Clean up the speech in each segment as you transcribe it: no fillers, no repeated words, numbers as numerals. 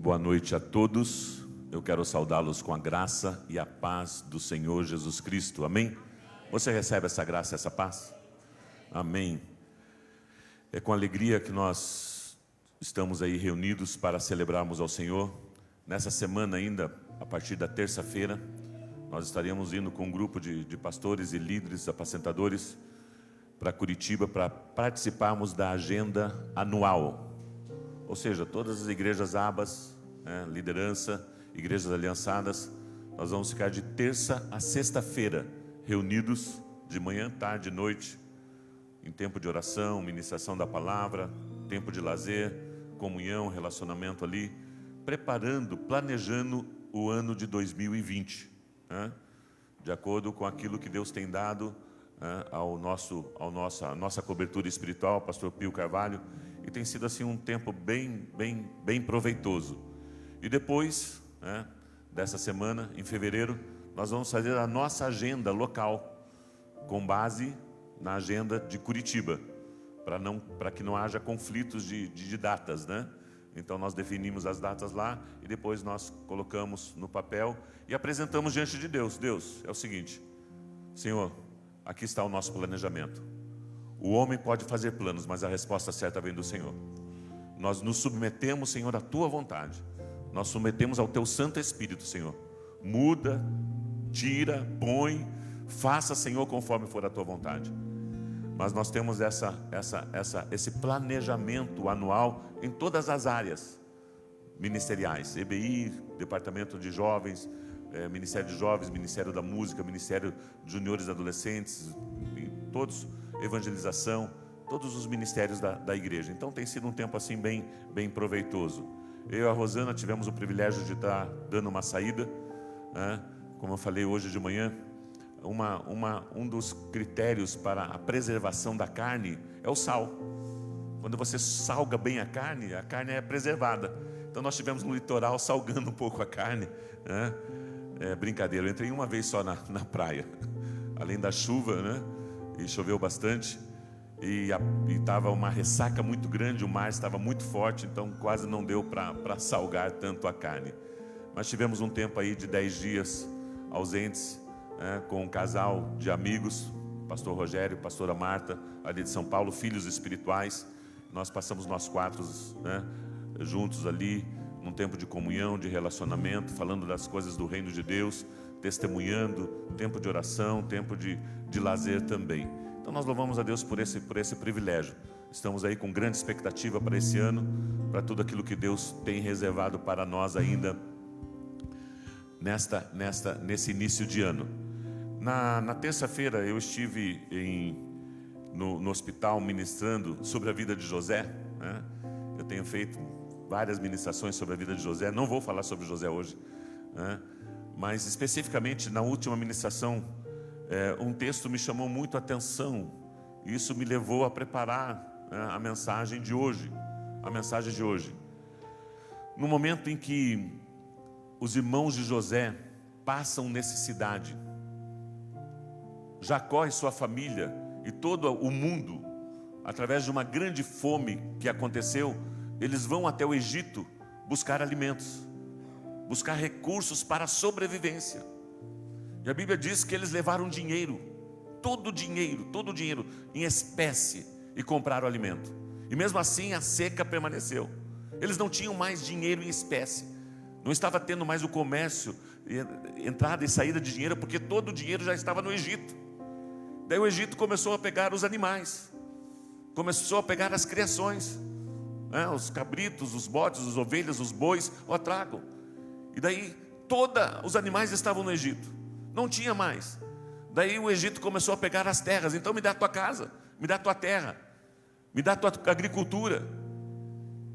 Boa noite a todos. Eu quero saudá-los com a graça e a paz do Senhor Jesus Cristo. Amém? Você recebe essa graça e essa paz? Amém. É com alegria que nós estamos aí reunidos para celebrarmos ao Senhor. Nessa semana ainda, a partir da terça-feira, nós estaremos indo com um grupo de pastores e líderes, apacentadores, para Curitiba, para participarmos da agenda anual. Ou seja, todas as igrejas abas, liderança, igrejas aliançadas, nós vamos ficar de terça a sexta-feira, reunidos de manhã, tarde e noite, em tempo de oração, ministração da palavra, tempo de lazer, comunhão, relacionamento ali, preparando, planejando o ano de 2020, de acordo com aquilo que Deus tem dado à nossa cobertura espiritual, pastor Pio Carvalho, e tem sido assim um tempo bem proveitoso. E depois, dessa semana, em fevereiro, nós vamos fazer a nossa agenda local, com base na agenda de Curitiba, para que não haja conflitos de datas, Então nós definimos as datas lá e depois nós colocamos no papel e apresentamos diante de Deus. Deus, é o seguinte, Senhor, aqui está o nosso planejamento. O homem pode fazer planos, mas a resposta certa vem do Senhor. Nós nos submetemos, Senhor, à Tua vontade. Nós submetemos ao Teu Santo Espírito, Senhor. Muda, tira, põe, faça, Senhor, conforme for a Tua vontade. Mas nós temos esse planejamento anual em todas as áreas ministeriais. EBI, Departamento de Jovens, Ministério de Jovens, Ministério da Música, Ministério de Juniores e Adolescentes, todos, evangelização, todos os ministérios da igreja. Então tem sido um tempo assim bem proveitoso. Eu e a Rosana tivemos o privilégio de estar dando uma saída, como eu falei hoje de manhã. Um dos critérios para a preservação da carne é o sal. Quando você salga bem a carne é preservada. Então nós tivemos no litoral salgando um pouco a carne, É brincadeira, eu entrei uma vez só na praia, além da chuva, e choveu bastante, e estava uma ressaca muito grande, o mar estava muito forte, então quase não deu para salgar tanto a carne. Mas tivemos um tempo aí de 10 dias ausentes, com um casal de amigos, pastor Rogério, pastora Marta, ali de São Paulo, filhos espirituais. Nós passamos nós quatro, juntos ali, num tempo de comunhão, de relacionamento, falando das coisas do reino de Deus, testemunhando, tempo de oração, tempo de lazer também. Então nós louvamos a Deus por esse privilégio. Estamos aí com grande expectativa para esse ano, para tudo aquilo que Deus tem reservado para nós ainda nesse início de ano. Na terça-feira eu estive no hospital ministrando sobre a vida de José, Eu tenho feito várias ministrações sobre a vida de José. Não vou falar sobre José hoje, mas especificamente na última ministração, um texto me chamou muito a atenção. E isso me levou a preparar a mensagem de hoje. No momento em que os irmãos de José passam necessidade, Jacó e sua família e todo o mundo, através de uma grande fome que aconteceu, eles vão até o Egito buscar alimentos, buscar recursos para a sobrevivência. E a Bíblia diz que eles levaram dinheiro, todo o dinheiro em espécie, e compraram alimento. E mesmo assim a seca permaneceu. Eles não tinham mais dinheiro em espécie, não estava tendo mais o comércio, entrada e saída de dinheiro, porque todo o dinheiro já estava no Egito. Daí o Egito começou a pegar os animais, começou a pegar as criações, os cabritos, os bodes, as ovelhas, os bois, tragam. E daí os animais estavam no Egito, não tinha mais. Daí o Egito começou a pegar as terras. Então me dá a tua casa, me dá a tua terra, me dá a tua agricultura.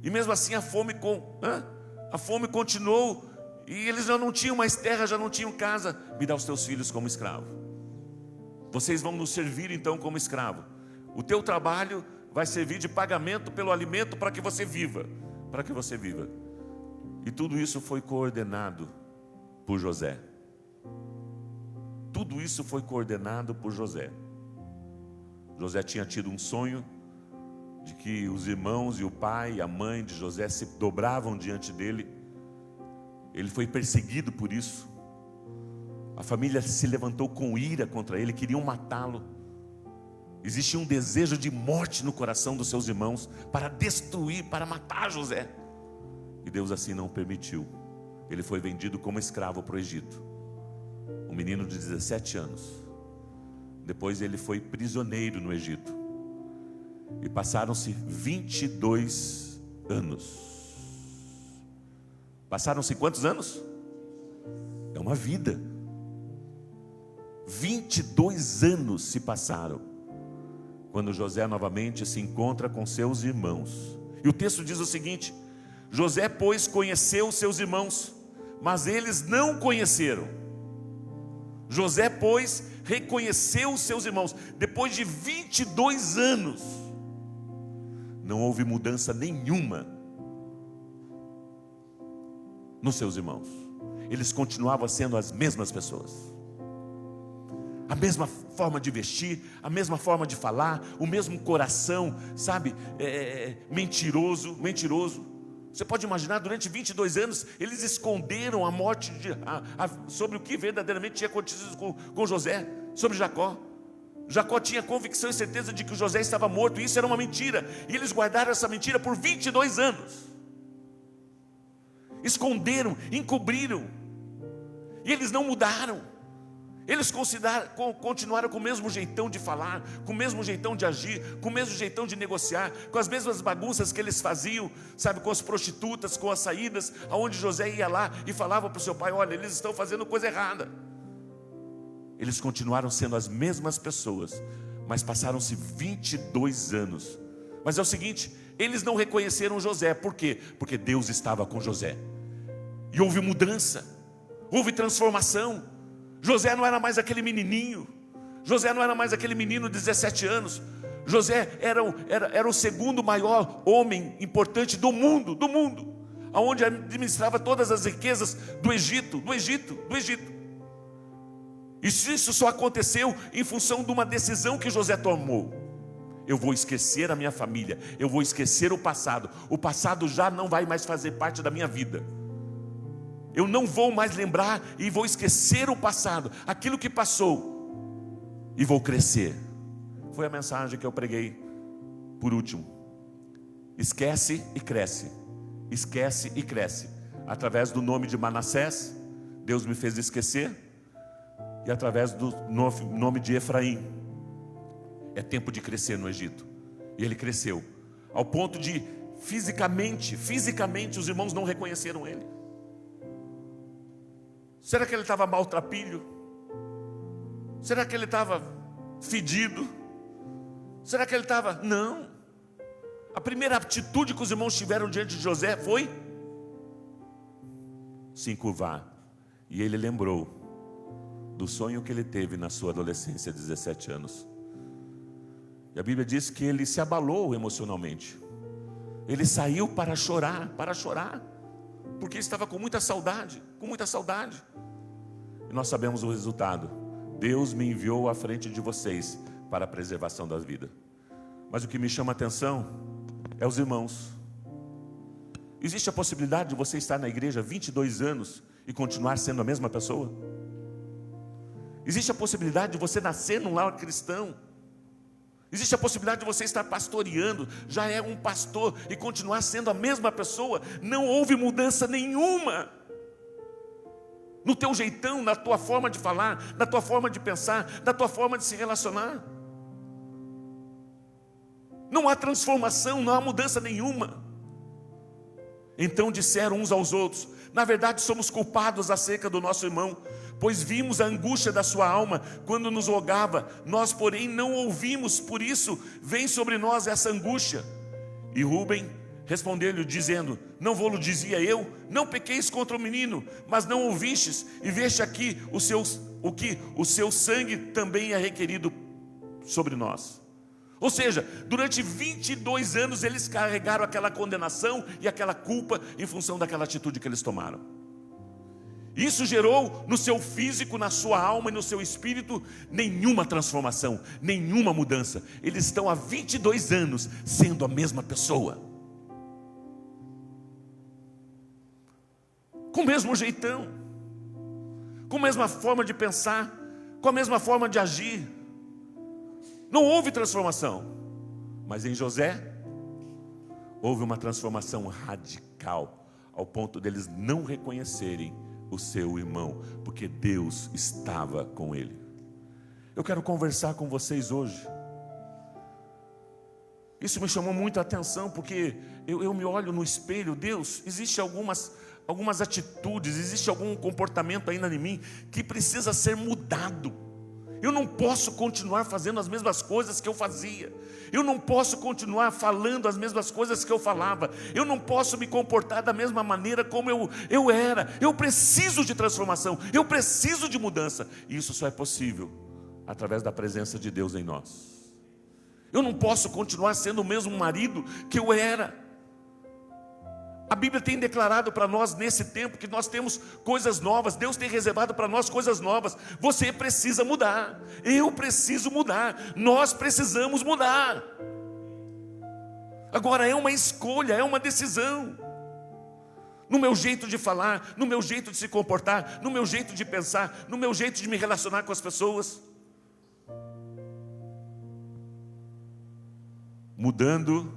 E mesmo assim a fome continuou, e eles já não tinham mais terra, já não tinham casa. Me dá os teus filhos como escravo. Vocês vão nos servir então como escravo. O teu trabalho vai servir de pagamento pelo alimento para que você viva. E tudo isso foi coordenado por José. José tinha tido um sonho de que os irmãos e o pai e a mãe de José se dobravam diante dele Ele foi perseguido por isso. A família se levantou com ira contra ele, queriam matá-lo. Existia um desejo de morte no coração dos seus irmãos, para destruir, para matar José. E Deus assim não permitiu. Ele foi vendido como escravo para o Egito. Um menino de 17 anos. Depois ele foi prisioneiro no Egito. E passaram-se 22 anos. Passaram-se quantos anos? É uma vida. 22 anos se passaram, quando José novamente se encontra com seus irmãos. E o texto diz o seguinte: José, pois, conheceu seus irmãos, mas eles não conheceram. José, pois, reconheceu os seus irmãos. Depois de 22 anos, não houve mudança nenhuma nos seus irmãos. Eles continuavam sendo as mesmas pessoas. A mesma forma de vestir, a mesma forma de falar, o mesmo coração, sabe, mentiroso. Você pode imaginar, durante 22 anos, eles esconderam a morte sobre o que verdadeiramente tinha acontecido com José, sobre Jacó. Jacó tinha convicção e certeza de que o José estava morto, e isso era uma mentira, e eles guardaram essa mentira por 22 anos. Esconderam, encobriram, e eles não mudaram. Eles continuaram com o mesmo jeitão de falar, com o mesmo jeitão de agir, com o mesmo jeitão de negociar, com as mesmas bagunças que eles faziam, sabe, com as prostitutas, com as saídas, aonde José ia lá e falava para o seu pai: olha, eles estão fazendo coisa errada. Eles continuaram sendo as mesmas pessoas, mas passaram-se 22 anos. Mas é o seguinte, eles não reconheceram José. Por quê? Porque Deus estava com José. E houve mudança, houve transformação. José não era mais aquele menininho. José não era mais aquele menino de 17 anos. José era o segundo maior homem importante do mundo, aonde administrava todas as riquezas do Egito. Isso só aconteceu em função de uma decisão que José tomou. Eu vou esquecer a minha família, eu vou esquecer o passado. O passado já não vai mais fazer parte da minha vida. Eu não vou mais lembrar e vou esquecer o passado, aquilo que passou, e vou crescer. Foi a mensagem que eu preguei por último. Esquece e cresce. Esquece e cresce. Através do nome de Manassés, Deus me fez esquecer. E através do nome de Efraim, é tempo de crescer no Egito. E ele cresceu, ao ponto de fisicamente os irmãos não reconheceram ele. Será que ele estava maltrapilho? Será que ele estava fedido? Será que ele estava... Não. A primeira atitude que os irmãos tiveram diante de José foi se encurvar. E ele lembrou do sonho que ele teve na sua adolescência, 17 anos. E a Bíblia diz que ele se abalou emocionalmente. Ele saiu para chorar, porque estava com muita saudade. E nós sabemos o resultado. Deus me enviou à frente de vocês para a preservação da vida. Mas o que me chama a atenção é os irmãos. Existe a possibilidade de você estar na igreja 22 anos e continuar sendo a mesma pessoa? Existe a possibilidade de você nascer num lar cristão? Existe a possibilidade de você estar pastoreando, já é um pastor, e continuar sendo a mesma pessoa? Não houve mudança nenhuma no teu jeitão, na tua forma de falar, na tua forma de pensar, na tua forma de se relacionar. Não há transformação, não há mudança nenhuma. Então disseram uns aos outros: na verdade somos culpados acerca do nosso irmão, pois vimos a angústia da sua alma quando nos rogava. Nós, porém, não ouvimos, por isso vem sobre nós essa angústia. E Rúben respondeu-lhe dizendo: não vou-lo dizia eu, não pequeis contra o menino, mas não ouvistes, e veste aqui o seu sangue também é requerido sobre nós. Ou seja, durante 22 anos eles carregaram aquela condenação e aquela culpa em função daquela atitude que eles tomaram. Isso gerou no seu físico, na sua alma e no seu espírito nenhuma transformação, nenhuma mudança. Eles estão há 22 anos sendo a mesma pessoa. com o mesmo jeitão, com a mesma forma de pensar, com a mesma forma de agir. Não houve transformação. Mas em José, houve uma transformação radical, ao ponto deles não reconhecerem o seu irmão, porque Deus estava com ele. Eu quero conversar com vocês hoje. Isso me chamou muito a atenção, porque eu me olho no espelho. Deus, existe algumas atitudes, existe algum comportamento ainda em mim que precisa ser mudado. Eu não posso continuar fazendo as mesmas coisas que eu fazia. Eu não posso continuar falando as mesmas coisas que eu falava. Eu não posso me comportar da mesma maneira como eu era. Eu preciso de transformação. Eu preciso de mudança. E isso só é possível através da presença de Deus em nós. Eu não posso continuar sendo o mesmo marido que eu era. A Bíblia tem declarado para nós nesse tempo que nós temos coisas novas. Deus tem reservado para nós coisas novas. Você precisa mudar. Eu preciso mudar. Nós precisamos mudar. Agora é uma escolha, é uma decisão. No meu jeito de falar, no meu jeito de se comportar, no meu jeito de pensar, no meu jeito de me relacionar com as pessoas. Mudando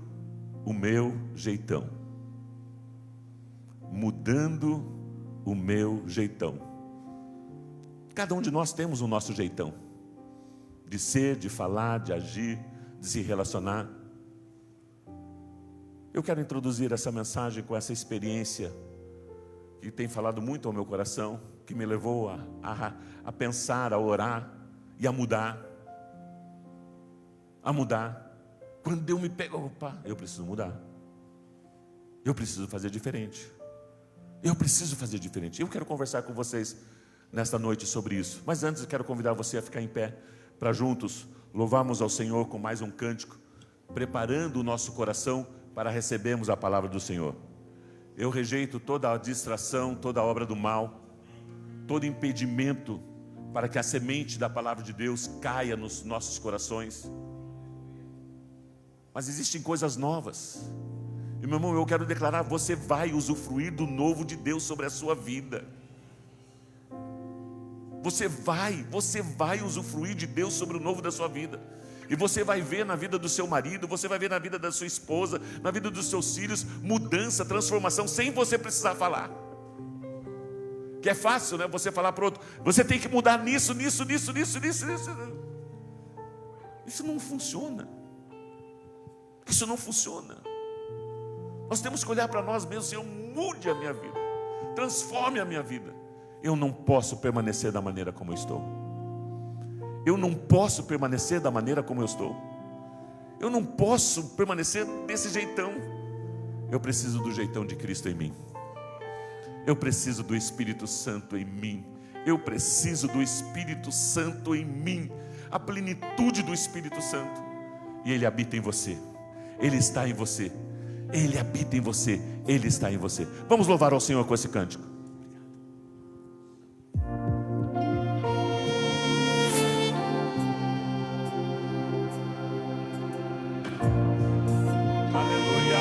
o meu jeitão. Mudando o meu jeitão. Cada um de nós temos o nosso jeitão de ser, de falar, de agir, de se relacionar. Eu quero introduzir essa mensagem com essa experiência que tem falado muito ao meu coração, que me levou a pensar, a orar e a mudar. A mudar. Quando eu me pego, opa, eu preciso mudar. Eu preciso fazer diferente. Eu preciso fazer diferente. Eu quero conversar com vocês nesta noite sobre isso. Mas antes eu quero convidar você a ficar em pé, para juntos louvarmos ao Senhor com mais um cântico, preparando o nosso coração para recebermos a palavra do Senhor. Eu rejeito toda a distração, toda a obra do mal, todo impedimento para que a semente da palavra de Deus caia nos nossos corações. Mas existem coisas novas. E meu irmão, eu quero declarar, você vai usufruir do novo de Deus sobre a sua vida. Você vai usufruir de Deus sobre o novo da sua vida. E você vai ver na vida do seu marido, você vai ver na vida da sua esposa, na vida dos seus filhos, mudança, transformação, sem você precisar falar. Que é fácil, né? Você falar para o outro, você tem que mudar nisso. Isso não funciona. Isso não funciona. Nós temos que olhar para nós mesmos, Senhor, mude a minha vida, transforme a minha vida. Eu não posso permanecer da maneira como eu estou. Eu não posso permanecer da maneira como eu estou. Eu não posso permanecer desse jeitão. Eu preciso do jeitão de Cristo em mim. Eu preciso do Espírito Santo em mim. Eu preciso do Espírito Santo em mim. A plenitude do Espírito Santo. E Ele habita em você. Ele está em você. Ele habita em você. Ele está em você. Vamos louvar ao Senhor com esse cântico. Aleluia.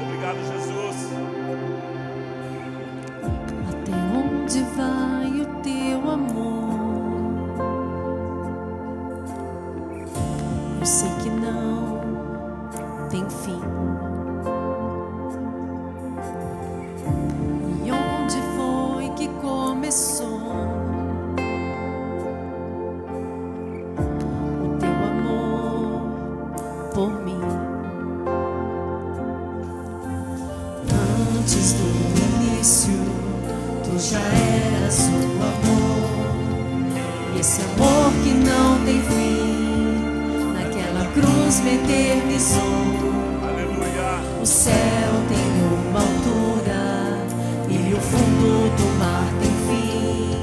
Obrigado, Jesus. Até onde vai o teu amor? Eu sei que não tem fim. E onde foi que começou o teu amor por mim? Antes do início, tu já eras o amor. E esse amor que não tem fim, naquela cruz me eternizou. O céu tem uma altura e o fundo do mar tem fim,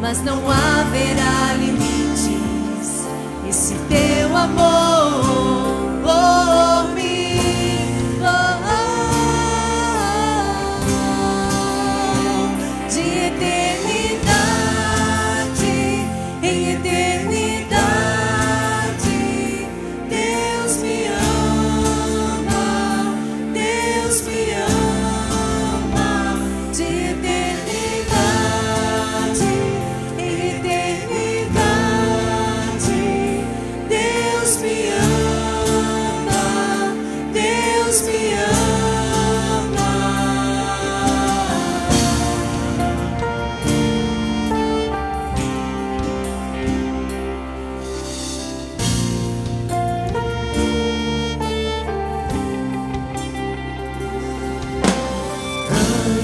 mas não haverá limites. Esse teu amor por mim, de eternidade em eternidade. Deus me ama, Deus me ama.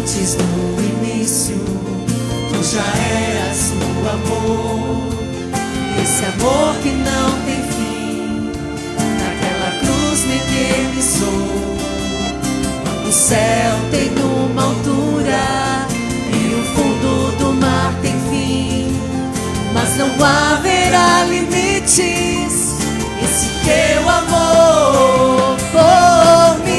Antes do início, tu já eras o amor. Esse amor que não tem fim, naquela cruz me eternizou. O céu tem uma altura e o fundo do mar tem fim, mas não haverá limites. Esse teu amor por mim.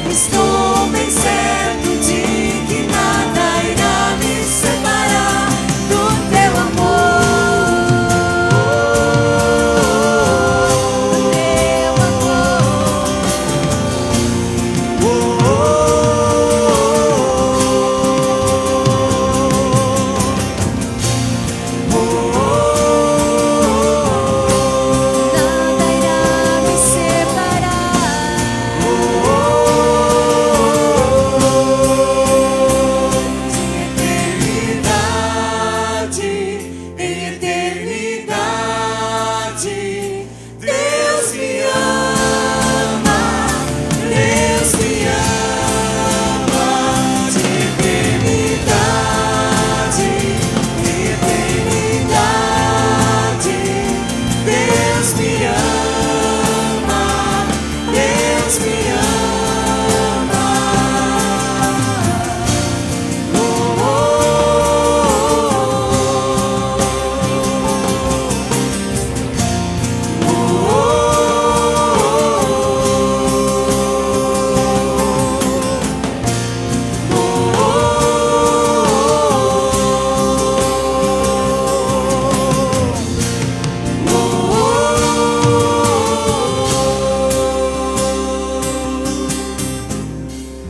Estou bem certo de que nada irá me separar do teu amor. Do teu amor. Nada irá me separar.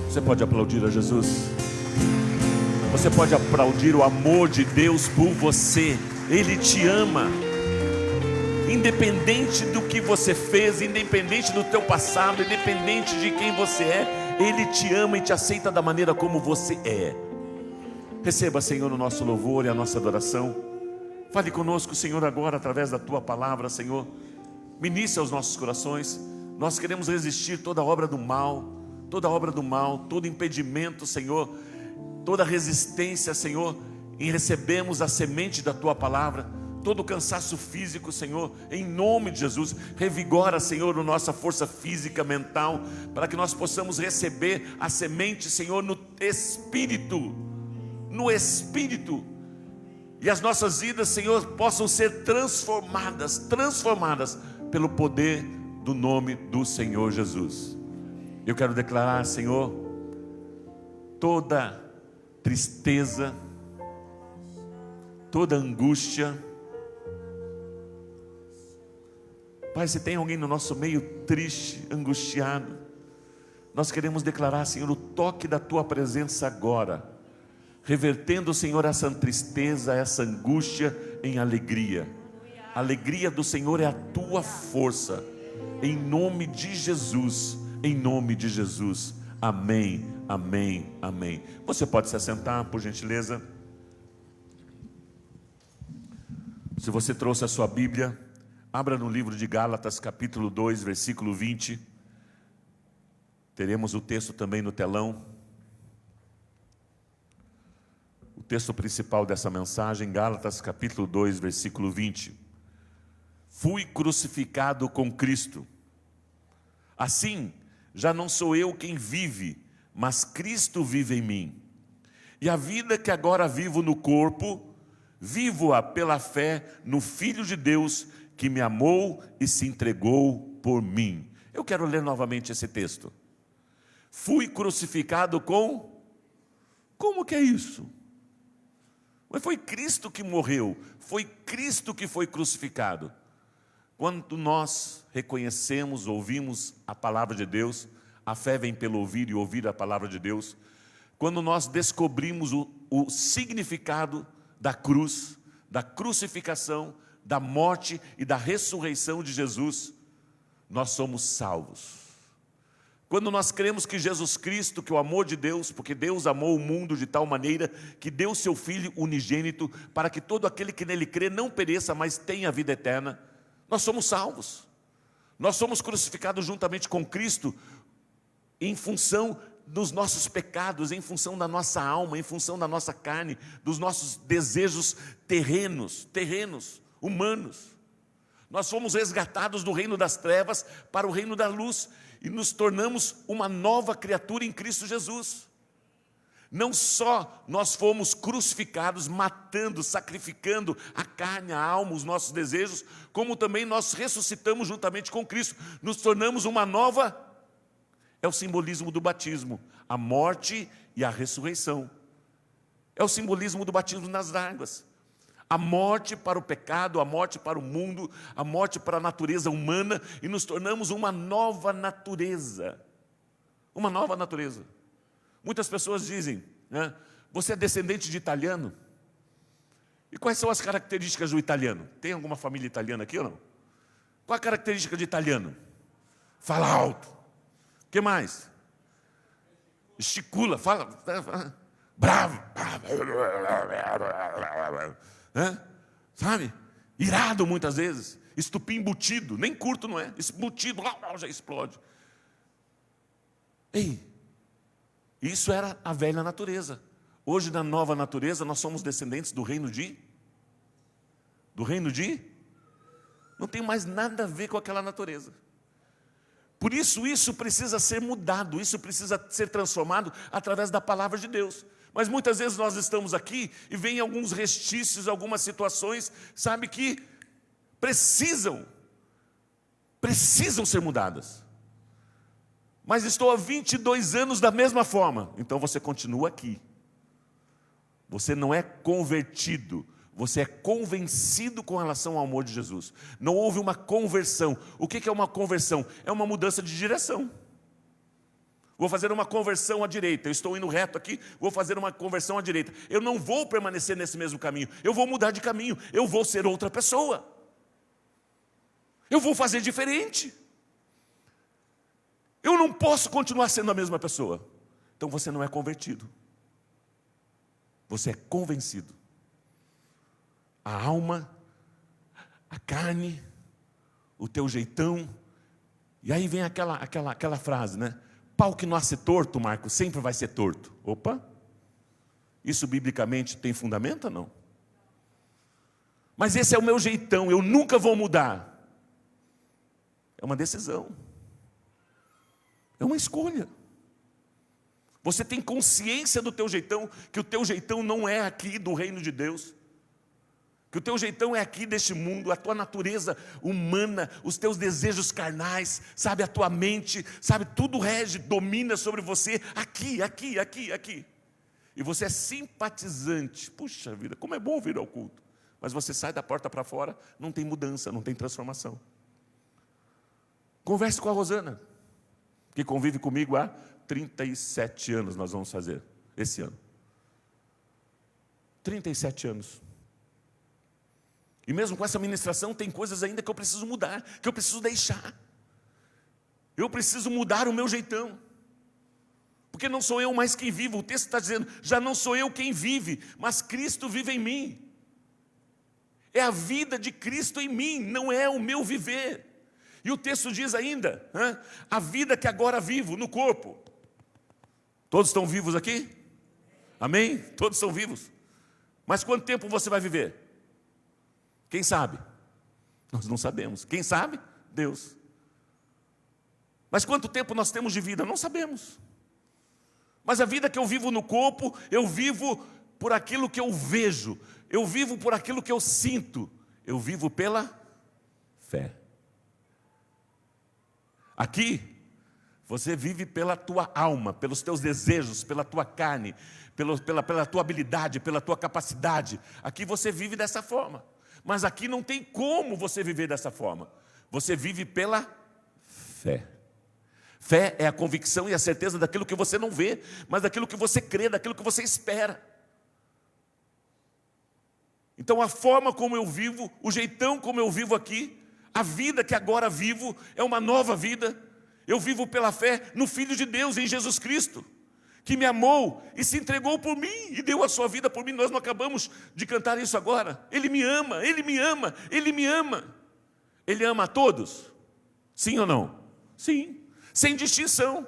Você pode aplaudir a Jesus? Você pode aplaudir o amor de Deus por você. Ele te ama. Independente do que você fez, independente do teu passado, independente de quem você é, Ele te ama e te aceita da maneira como você é. Receba, Senhor, o nosso louvor e a nossa adoração. Fale conosco, Senhor, agora através da Tua palavra, Senhor. Ministre aos nossos corações. Nós queremos resistir toda obra do mal, todo impedimento, Senhor, toda resistência, Senhor, em recebermos a semente da Tua palavra, todo cansaço físico, Senhor, em nome de Jesus. Revigora, Senhor, a nossa força física, mental, para que nós possamos receber a semente, Senhor, no Espírito, e as nossas vidas, Senhor, possam ser transformadas pelo poder do nome do Senhor Jesus. Eu quero declarar, Senhor, toda tristeza, toda angústia. Pai, se tem alguém no nosso meio triste, angustiado, nós queremos declarar, Senhor, o toque da Tua presença agora, revertendo, Senhor, essa tristeza, essa angústia em alegria. A alegria do Senhor é a Tua força, em nome de Jesus. Em nome de Jesus, amém, amém, amém. Você pode se assentar, por gentileza. Se você trouxe a sua Bíblia, abra no livro de Gálatas, capítulo 2, versículo 20. Teremos o texto também no telão. O texto principal dessa mensagem, Gálatas, capítulo 2, versículo 20. Fui crucificado com Cristo. Assim, já não sou eu quem vive, mas Cristo vive em mim. E a vida que agora vivo no corpo, Vivo-a pela fé no Filho de Deus que me amou e se entregou por mim. Eu quero ler novamente esse texto. Fui crucificado com... Como que é isso? Mas foi Cristo que morreu, foi Cristo que foi crucificado. Quando nós reconhecemos, ouvimos a palavra de Deus, a fé vem pelo ouvir e ouvir a palavra de Deus. Quando nós descobrimos o significado da cruz, da crucificação, da morte e da ressurreição de Jesus, nós somos salvos. Quando nós cremos que Jesus Cristo, que o amor de Deus, porque Deus amou o mundo de tal maneira que deu seu Filho unigênito, para que todo aquele que nele crê não pereça, mas tenha a vida eterna, nós somos salvos. Nós somos crucificados juntamente com Cristo, em função dos nossos pecados, em função da nossa alma, em função da nossa carne, dos nossos desejos terrenos, humanos. Nós fomos resgatados do reino das trevas para o reino da luz e nos tornamos uma nova criatura em Cristo Jesus. Não só nós fomos crucificados, matando, sacrificando a carne, a alma, os nossos desejos, como também nós ressuscitamos juntamente com Cristo, nos tornamos uma nova... É o simbolismo do batismo, a morte e a ressurreição. É o simbolismo do batismo nas águas. A morte para o pecado, a morte para o mundo, a morte para a natureza humana, e nos tornamos uma nova natureza. Uma nova natureza. Muitas pessoas dizem, né, você é descendente de italiano? E quais são as características do italiano? Tem alguma família italiana aqui ou não? Qual a característica de italiano? Fala alto. O que mais? Esticula, fala, bravo, sabe? Irado muitas vezes, estupim embutido, nem curto não é, embutido, já explode. Ei, isso era a velha natureza. Hoje na nova natureza nós somos descendentes do reino de? Não tem mais nada a ver com aquela natureza. Por isso precisa ser mudado, isso precisa ser transformado através da palavra de Deus. Mas muitas vezes nós estamos aqui e vem alguns restícios, algumas situações, sabe, que precisam ser mudadas. Mas estou há 22 anos da mesma forma. Então você continua aqui. Você não é convertido. Você é convencido com relação ao amor de Jesus. Não houve uma conversão. O que é uma conversão? É uma mudança de direção. Vou fazer uma conversão à direita. Eu estou indo reto aqui, vou fazer uma conversão à direita. Eu não vou permanecer nesse mesmo caminho. Eu vou mudar de caminho. Eu vou ser outra pessoa. Eu vou fazer diferente. Eu não posso continuar sendo a mesma pessoa. Então você não é convertido. Você é convencido. A alma, a carne, o teu jeitão. E aí vem aquela frase, né? Pau que nasce torto, Marco, sempre vai ser torto. Opa! Isso biblicamente tem fundamento ou não? Mas esse é o meu jeitão, eu nunca vou mudar. É uma decisão. É uma escolha. Você tem consciência do teu jeitão, que o teu jeitão não é aqui do reino de Deus. Que o teu jeitão é aqui deste mundo, a tua natureza humana, os teus desejos carnais, sabe, a tua mente, sabe, tudo rege, domina sobre você, aqui. E você é simpatizante. Puxa vida, como é bom vir ao culto. Mas você sai da porta para fora, não tem mudança, não tem transformação. Converse com a Rosana, que convive comigo há 37 anos, nós vamos fazer, esse ano. 37 anos. E mesmo com essa ministração, tem coisas ainda que eu preciso mudar, que eu preciso deixar. Eu preciso mudar o meu jeitão. Porque não sou eu mais quem vive. O texto está dizendo, já não sou eu quem vive, mas Cristo vive em mim. É a vida de Cristo em mim, não é o meu viver. E o texto diz ainda, a vida que agora vivo no corpo. Todos estão vivos aqui? Amém? Todos estão vivos. Mas quanto tempo você vai viver? Quem sabe? Nós não sabemos. Quem sabe? Deus. Mas quanto tempo nós temos de vida? Não sabemos. Mas a vida que eu vivo no corpo, eu vivo por aquilo que eu vejo. eu vivo por aquilo que eu sinto, eu vivo pela fé. Aqui, você vive pela tua alma, pelos teus desejos, pela tua carne, pela tua habilidade, pela tua capacidade. Aqui você vive dessa forma. Mas aqui não tem como você viver dessa forma. Você vive pela fé. Fé é a convicção e a certeza daquilo que você não vê, mas daquilo que você crê, daquilo que você espera. Então a forma como eu vivo, o jeitão como eu vivo aqui, a vida que agora vivo é uma nova vida. Eu vivo pela fé no Filho de Deus, em Jesus Cristo, que me amou e se entregou por mim e deu a sua vida por mim. Nós não acabamos de cantar isso agora. Ele me ama, Ele me ama, Ele me ama. Ele ama a todos? Sim ou não? Sim, sem distinção.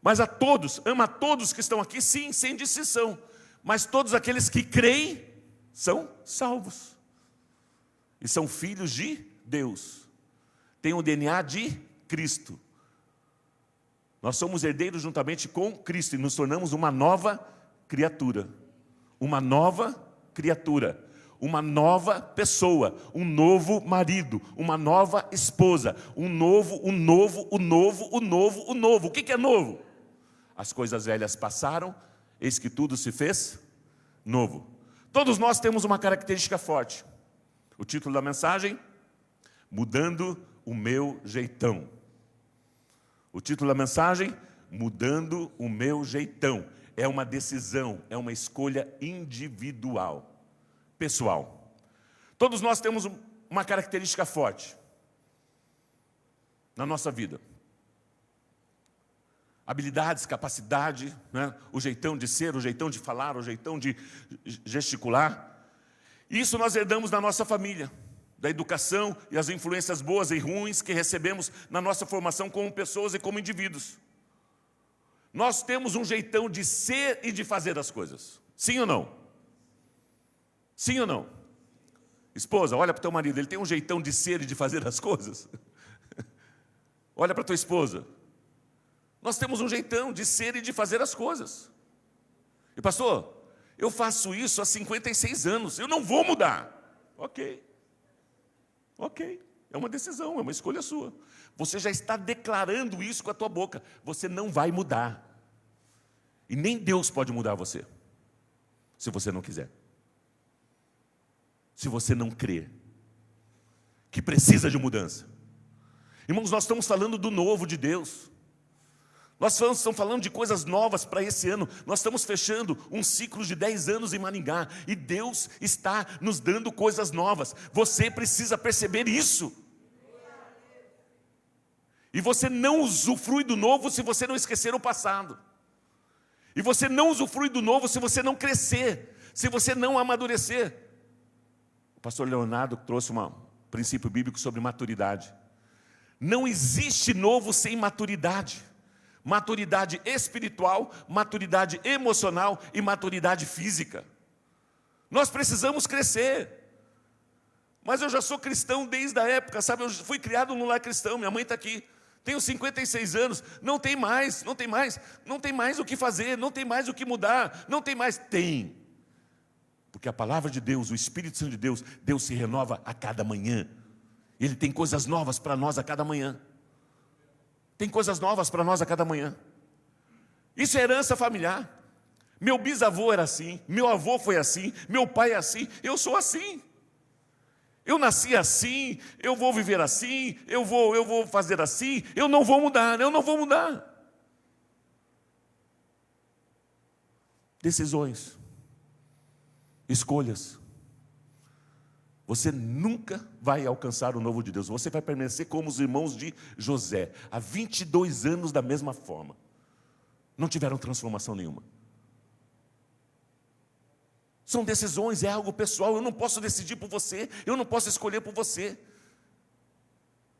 Mas a todos, ama a todos que estão aqui, sim, sem distinção. Mas todos aqueles que creem são salvos. E são filhos de Deus. Têm o DNA de Cristo. Nós somos herdeiros juntamente com Cristo e nos tornamos uma nova criatura. Uma nova criatura. Uma nova pessoa, um novo marido, uma nova esposa, o novo. O que é novo? As coisas velhas passaram, eis que tudo se fez novo. Todos nós temos uma característica forte. O título da mensagem: Mudando o meu jeitão. O título da mensagem: Mudando o meu jeitão. É uma decisão, é uma escolha individual. Pessoal, todos nós temos uma característica forte na nossa vida. Habilidades, capacidade, né? O jeitão de ser, o jeitão de falar, o jeitão de gesticular. Isso nós herdamos da nossa família, da educação e as influências boas e ruins que recebemos na nossa formação como pessoas e como indivíduos. Nós temos um jeitão de ser e de fazer as coisas. Sim ou não? Sim ou não? Esposa, olha para o teu marido, ele tem um jeitão de ser e de fazer as coisas? Olha para a tua esposa. Nós temos um jeitão de ser e de fazer as coisas. E pastor, eu faço isso há 56 anos, eu não vou mudar. Ok, é uma decisão, é uma escolha sua. Você já está declarando isso com a tua boca. Você não vai mudar. E nem Deus pode mudar você, se você não quiser. Se você não crer que precisa de mudança. Irmãos, nós estamos falando do novo de Deus. Nós estamos falando de coisas novas para esse ano. Nós estamos fechando um ciclo de 10 anos em Maringá. E Deus está nos dando coisas novas. Você precisa perceber isso. E você não usufrui do novo se você não esquecer o passado. E você não usufrui do novo se você não crescer, se você não amadurecer. O pastor Leonardo trouxe um princípio bíblico sobre maturidade. Não existe novo sem maturidade. Maturidade espiritual, maturidade emocional e maturidade física. Nós precisamos crescer. Mas eu já sou cristão desde a época, sabe? Eu fui criado num lar cristão, minha mãe está aqui. Tenho 56 anos, não tem mais o que fazer, não tem mais o que mudar, não tem mais. Tem. Porque a palavra de Deus, o Espírito Santo de Deus, Deus se renova a cada manhã. Ele tem coisas novas para nós a cada manhã. Tem coisas novas para nós a cada manhã. Isso é herança familiar. Meu bisavô era assim, meu avô foi assim, meu pai é assim, eu sou assim. Eu nasci assim, eu vou viver assim, eu vou fazer assim, eu não vou mudar. Decisões, escolhas. Você nunca vai alcançar o novo de Deus. Você vai permanecer como os irmãos de José, há 22 anos da mesma forma. Não tiveram transformação nenhuma. São decisões, é algo pessoal. Eu não posso decidir por você, eu não posso escolher por você.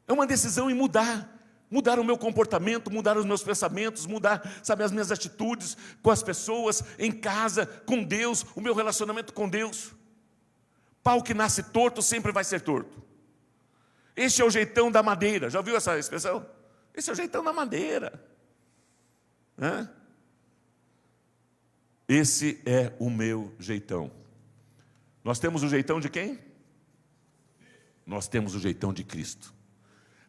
É uma decisão em mudar. Mudar o meu comportamento, mudar os meus pensamentos, mudar, sabe, as minhas atitudes com as pessoas, em casa, com Deus, o meu relacionamento com Deus. Pau que nasce torto sempre vai ser torto. Este é o jeitão da madeira. Já ouviu essa expressão? Esse é o jeitão da madeira. Esse é o meu jeitão. Nós temos o jeitão de quem? Nós temos o jeitão de Cristo.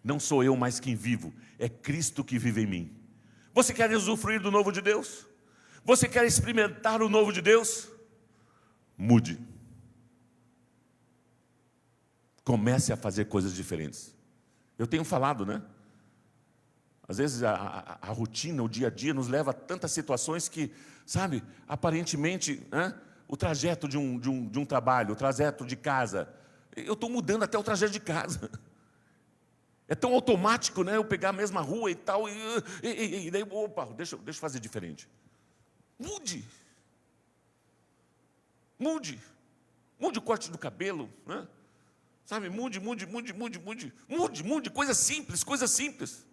Não sou eu mais quem vivo, é Cristo que vive em mim. Você quer usufruir do novo de Deus? Você quer experimentar o novo de Deus? Mude. Comece a fazer coisas diferentes. Eu tenho falado, né? Às vezes a rotina, o dia a dia nos leva a tantas situações que, sabe, aparentemente, né, o trajeto de um trabalho, o trajeto de casa, eu estou mudando até o trajeto de casa. É tão automático, né? Eu pegar a mesma rua e tal, e daí, opa, deixa eu fazer diferente. Mude. Mude. Mude o corte do cabelo, né? Sabe, mude, coisas simples.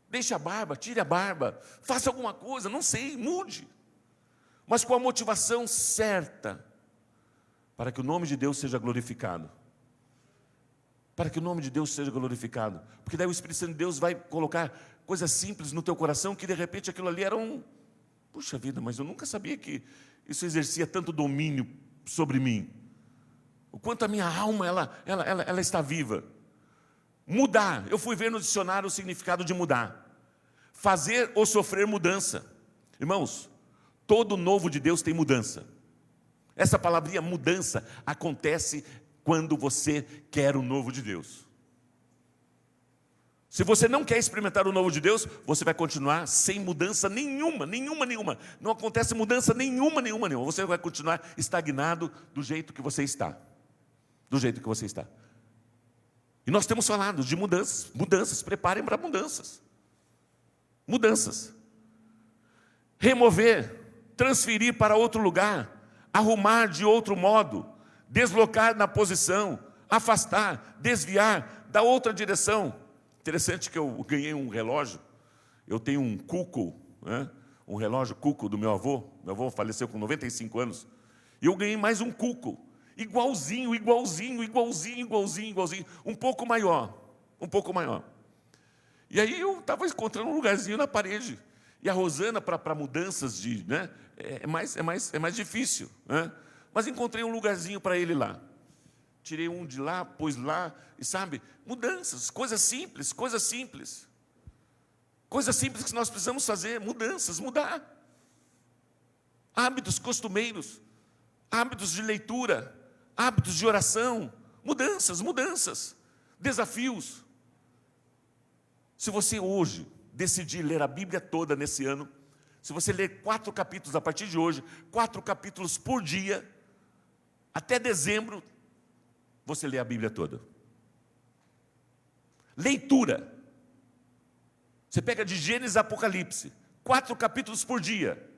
Deixe a barba, tire a barba, faça alguma coisa, não sei, mude. Mas com a motivação certa, para que o nome de Deus seja glorificado. Para que o nome de Deus seja glorificado. Porque daí o Espírito Santo de Deus vai colocar coisas simples no teu coração, que de repente aquilo ali era puxa vida, mas eu nunca sabia que isso exercia tanto domínio sobre mim. O quanto a minha alma, ela está viva. Mudar, eu fui ver no dicionário o significado de mudar. Fazer ou sofrer mudança. Irmãos, todo novo de Deus tem mudança. Essa palavrinha mudança acontece quando você quer o novo de Deus. Se você não quer experimentar o novo de Deus, você vai continuar sem mudança nenhuma. Não acontece mudança nenhuma. Você vai continuar estagnado do jeito que você está. E nós temos falado de mudanças, preparem para mudanças. Remover, transferir para outro lugar, arrumar de outro modo, deslocar na posição, afastar, desviar, da outra direção. Interessante que eu ganhei um relógio, eu tenho um Cuco, né? Um relógio Cuco do meu avô faleceu com 95 anos, e eu ganhei mais um Cuco, igualzinho, um pouco maior. E aí eu estava encontrando um lugarzinho na parede, e a Rosana, para mudanças, né, é mais difícil, né? Mas encontrei um lugarzinho para ele lá. Tirei um de lá, pus lá, e sabe, mudanças, coisas simples. Coisas simples que nós precisamos fazer, mudar. Hábitos costumeiros, hábitos de leitura, hábitos de oração, mudanças, desafios. Se você hoje decidir ler a Bíblia toda nesse ano, se você ler 4 capítulos a partir de hoje, 4 capítulos por dia, até dezembro, você lê a Bíblia toda. Leitura. Você pega de Gênesis a Apocalipse, 4 capítulos por dia.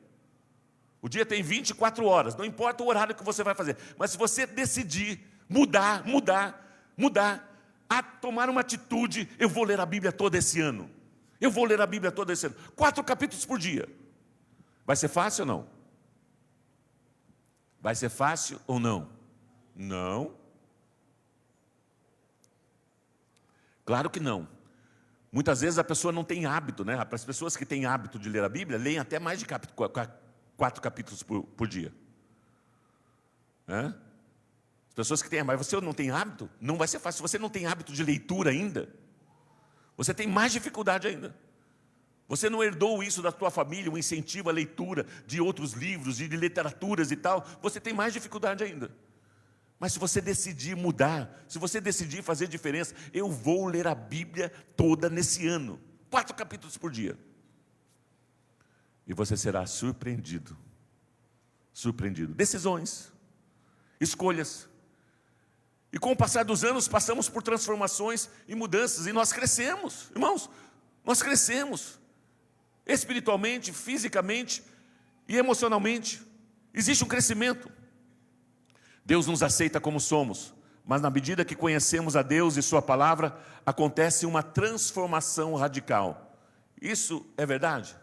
O dia tem 24 horas, não importa o horário que você vai fazer. Mas se você decidir mudar, a tomar uma atitude, eu vou ler a Bíblia toda esse ano. 4 capítulos por dia. Vai ser fácil ou não? Vai ser fácil ou não? Não. Claro que não. Muitas vezes a pessoa não tem hábito, né? As pessoas que têm hábito de ler a Bíblia, leem até mais de 4 capítulos por dia. As pessoas que têm, mas você não tem hábito? Não vai ser fácil. Se você não tem hábito de leitura ainda, você tem mais dificuldade ainda. Você não herdou isso da tua família, um incentivo à leitura de outros livros, de literaturas e tal, você tem mais dificuldade ainda. Mas se você decidir mudar, se você decidir fazer diferença, eu vou ler a Bíblia toda nesse ano, 4 capítulos por dia. E você será surpreendido. Decisões, escolhas. E com o passar dos anos, passamos por transformações e mudanças, e nós crescemos, irmãos, nós crescemos. Espiritualmente, fisicamente e emocionalmente. Existe um crescimento. Deus nos aceita como somos, mas na medida que conhecemos a Deus e Sua Palavra, acontece uma transformação radical. Isso é verdade?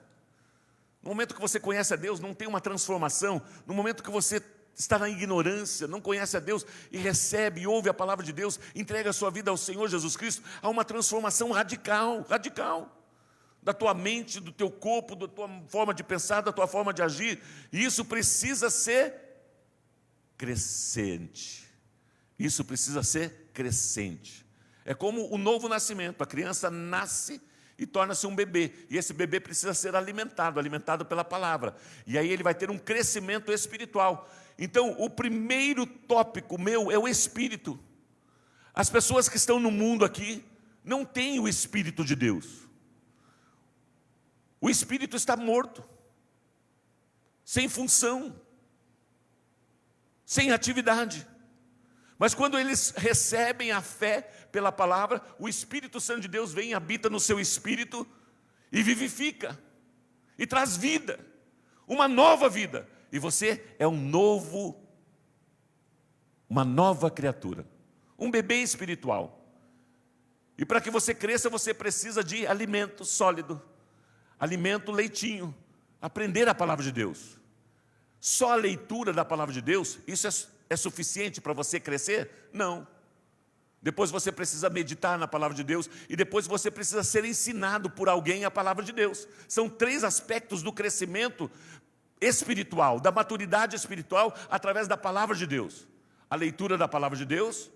No momento que você conhece a Deus, não tem uma transformação. No momento que você está na ignorância, não conhece a Deus e recebe e ouve a Palavra de Deus, entrega a sua vida ao Senhor Jesus Cristo, há uma transformação radical. Da tua mente, do teu corpo, da tua forma de pensar, da tua forma de agir. E isso precisa ser crescente. Isso precisa ser crescente. É como o novo nascimento. A criança nasce e torna-se um bebê. E esse bebê precisa ser alimentado pela palavra. E aí ele vai ter um crescimento espiritual. Então, o primeiro tópico meu é o Espírito. As pessoas que estão no mundo aqui não têm o Espírito de Deus. O Espírito está morto, sem função, sem atividade. Mas quando eles recebem a fé pela palavra, o Espírito Santo de Deus vem e habita no seu espírito e vivifica, e traz vida, uma nova vida. E você é uma nova criatura, um bebê espiritual. E para que você cresça, você precisa de alimento sólido, alimento leitinho, aprender a palavra de Deus. Só a leitura da palavra de Deus, isso é suficiente para você crescer? Não. Depois você precisa meditar na palavra de Deus e depois você precisa ser ensinado por alguém a palavra de Deus. São 3 aspectos do crescimento espiritual, da maturidade espiritual através da palavra de Deus. A leitura da palavra de Deus,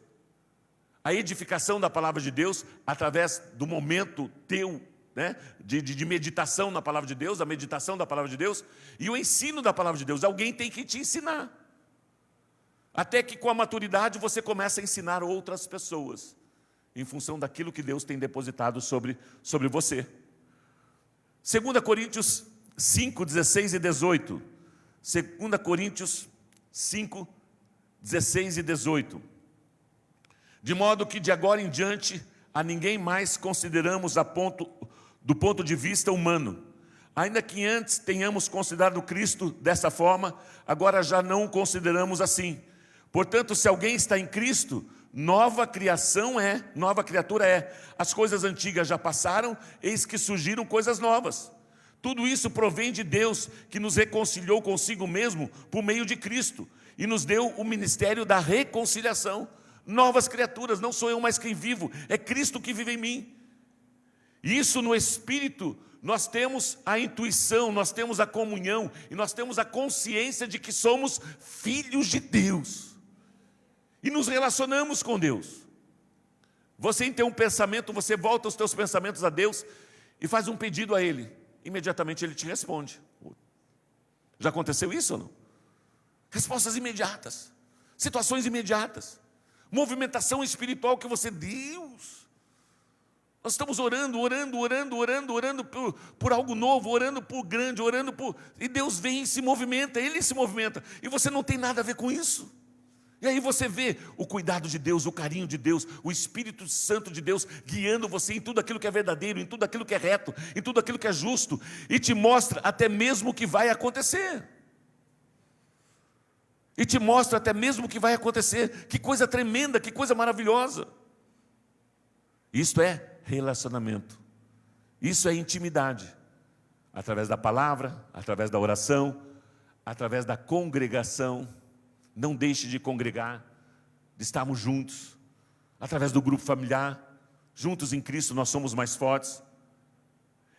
a edificação da palavra de Deus através do momento teu, né, de meditação na palavra de Deus, a meditação da palavra de Deus e o ensino da palavra de Deus. Alguém tem que te ensinar. Até que com a maturidade você começa a ensinar outras pessoas, em função daquilo que Deus tem depositado sobre você. 2 Coríntios 5, 16 e 18. 2 Coríntios 5, 16 e 18. De modo que de agora em diante, a ninguém mais consideramos do ponto de vista humano. Ainda que antes tenhamos considerado Cristo dessa forma, agora já não o consideramos assim. Portanto, se alguém está em Cristo, nova criatura é. As coisas antigas já passaram, eis que surgiram coisas novas. Tudo isso provém de Deus, que nos reconciliou consigo mesmo por meio de Cristo e nos deu o ministério da reconciliação. Novas criaturas, não sou eu mais quem vivo, é Cristo que vive em mim. Isso no Espírito, nós temos a intuição, nós temos a comunhão e nós temos a consciência de que somos filhos de Deus. E nos relacionamos com Deus. Você tem um pensamento, você volta os teus pensamentos a Deus e faz um pedido a Ele. Imediatamente Ele te responde. Já aconteceu isso ou não? Respostas imediatas, situações imediatas, movimentação espiritual que você, Deus, nós estamos orando por algo novo, orando por grande, e Deus vem e se movimenta, Ele se movimenta, e você não tem nada a ver com isso. E aí você vê o cuidado de Deus, o carinho de Deus, o Espírito Santo de Deus guiando você em tudo aquilo que é verdadeiro, em tudo aquilo que é reto, em tudo aquilo que é justo, e te mostra até mesmo o que vai acontecer. Que coisa tremenda, que coisa maravilhosa. Isto é relacionamento, isso é intimidade, através da palavra, através da oração, através da congregação. Não deixe de congregar, de estarmos juntos, através do grupo familiar, juntos em Cristo nós somos mais fortes.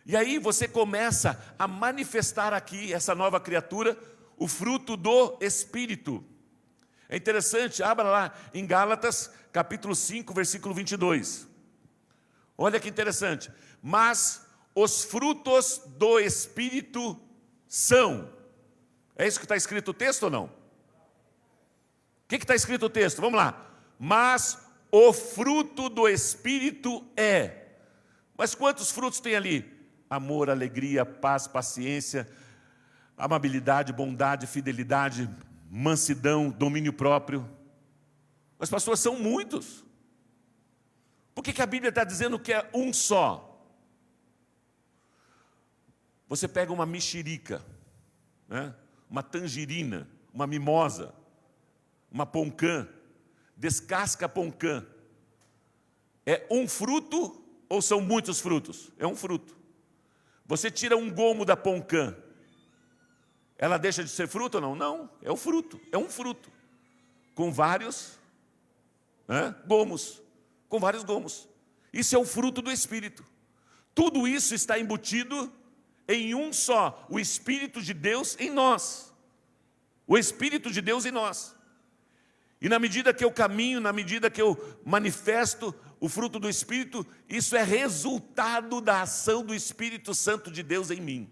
E aí você começa a manifestar aqui, essa nova criatura, o fruto do Espírito. É interessante, abra lá em Gálatas, capítulo 5, versículo 22. Olha que interessante. Mas os frutos do Espírito são. É isso que está escrito o texto ou não? O que está escrito o texto? Vamos lá. Mas o fruto do Espírito é. Mas quantos frutos tem ali? Amor, alegria, paz, paciência, amabilidade, bondade, fidelidade, mansidão, domínio próprio. Mas pastor, são muitos. Por que a Bíblia está dizendo que é um só? Você pega uma mexerica, né? Uma tangerina, uma mimosa, uma poncã, descasca a poncã. É um fruto ou são muitos frutos? É um fruto. Você tira um gomo da poncã, ela deixa de ser fruto ou não? Não, é o fruto, é um fruto. Com vários gomos, com vários gomos. Isso é o fruto do Espírito. Tudo isso está embutido em um só, o Espírito de Deus em nós. O Espírito de Deus em nós. E na medida que eu caminho, na medida que eu manifesto o fruto do Espírito, isso é resultado da ação do Espírito Santo de Deus em mim.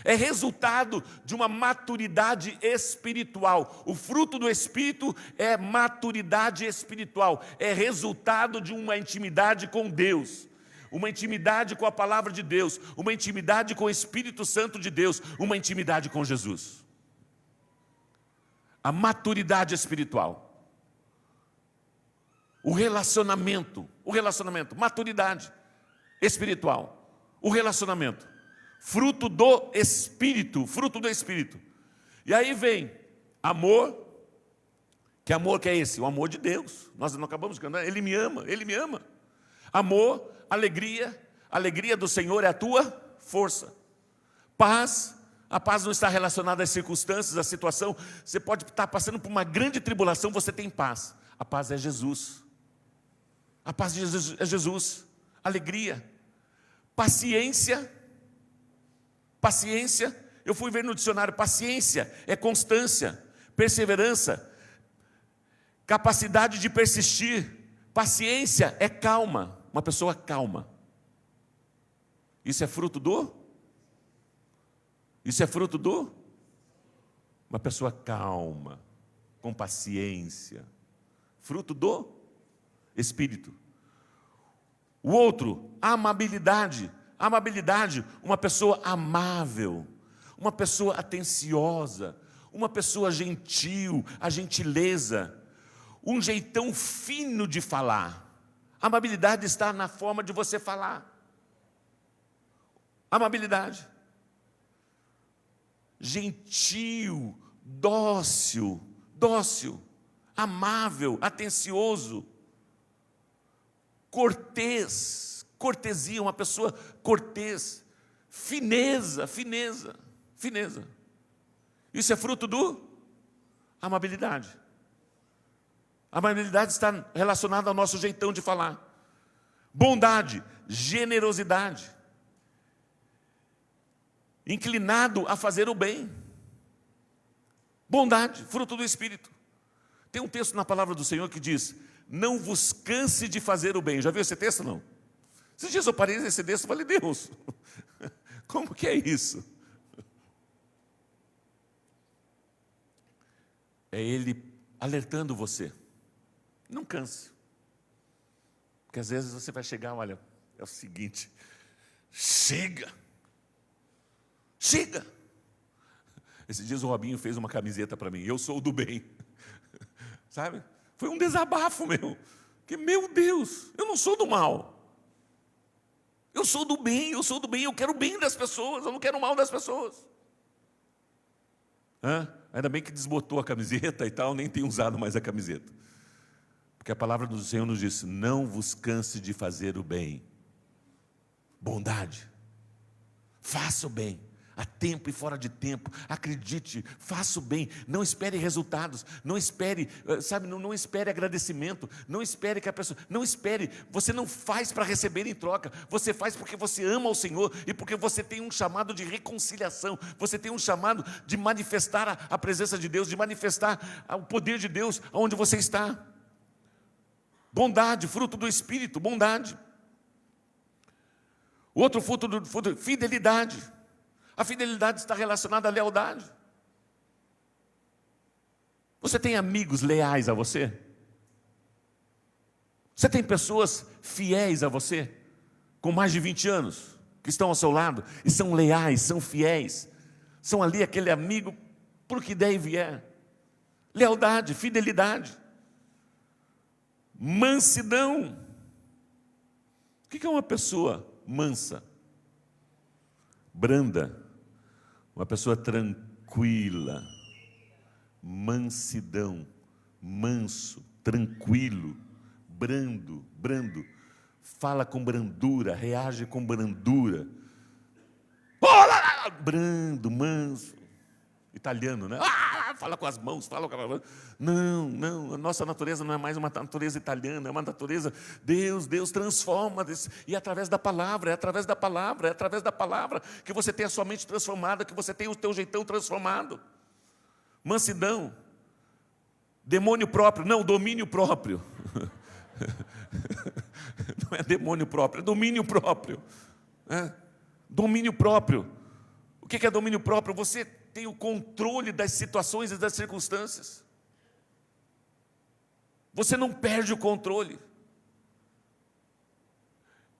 É resultado de uma maturidade espiritual. O fruto do Espírito é maturidade espiritual. É resultado de uma intimidade com Deus. Uma intimidade com a palavra de Deus. Uma intimidade com o Espírito Santo de Deus. Uma intimidade com Jesus. A maturidade espiritual. O relacionamento, maturidade espiritual. O relacionamento. Fruto do Espírito. E aí vem amor. Que amor que é esse? O amor de Deus. Nós não acabamos de cantar. Ele me ama. Amor, alegria. A alegria do Senhor é a tua força. Paz. A paz não está relacionada às circunstâncias, à situação. Você pode estar passando por uma grande tribulação, você tem paz. A paz é Jesus. A paz de Jesus é Jesus. Alegria. Paciência. Eu fui ver no dicionário, paciência é constância, perseverança, capacidade de persistir. Paciência é calma, uma pessoa calma. Isso é fruto do? Uma pessoa calma, com paciência. Fruto do Espírito. O outro, amabilidade. Uma pessoa amável, uma pessoa atenciosa, uma pessoa gentil, a gentileza, um jeitão fino de falar. Amabilidade está na forma de você falar. Amabilidade. Gentil, dócil, amável, atencioso, cortesia, uma pessoa cortês, fineza. Isso é fruto do amabilidade. A amabilidade está relacionada ao nosso jeitão de falar. Bondade, generosidade. Inclinado a fazer o bem. Bondade, fruto do Espírito. Tem um texto na palavra do Senhor que diz: não vos canse de fazer o bem. Já viu esse texto, não? Esses dias eu parei nesse texto e falei: Deus, como que é isso? É Ele alertando você. Não canse. Porque às vezes você vai chegar, olha, é o seguinte, chega. Esses dias o Robinho fez uma camiseta para mim, eu sou do bem. Sabe? Foi um desabafo meu. Que, meu Deus, eu não sou do mal. Eu sou do bem, eu quero o bem das pessoas, eu não quero o mal das pessoas. Ainda bem que desbotou a camiseta e tal, nem tenho usado mais a camiseta. Porque a palavra do Senhor nos diz: não vos canse de fazer o bem. Bondade. Faça o bem. A tempo e fora de tempo, acredite, faça o bem, não espere resultados, não espere, não espere agradecimento, não espere que a pessoa, você não faz para receber em troca, você faz porque você ama o Senhor e porque você tem um chamado de reconciliação, você tem um chamado de manifestar a presença de Deus, de manifestar o poder de Deus onde você está. Bondade, fruto do Espírito, bondade. O outro fruto fidelidade. A fidelidade está relacionada à lealdade. Você tem amigos leais a você? Você tem pessoas fiéis a você? Com mais de 20 anos? Que estão ao seu lado e são leais, são fiéis. São ali aquele amigo por que der e vier. Lealdade, fidelidade. Mansidão. O que é uma pessoa mansa? Branda. Uma pessoa tranquila, mansidão, manso, tranquilo, brando, fala com brandura, reage com brandura, brando, manso, italiano, né? Fala com as mãos, Não, a nossa natureza não é mais uma natureza italiana, é uma natureza, Deus transforma, e através da palavra, é através da palavra que você tem a sua mente transformada, que você tem o teu jeitão transformado. Mansidão, Demônio próprio, não, domínio próprio. Não é demônio próprio, é domínio próprio. Domínio próprio. O que é domínio próprio? Você tem o controle das situações e das circunstâncias. Você não perde o controle.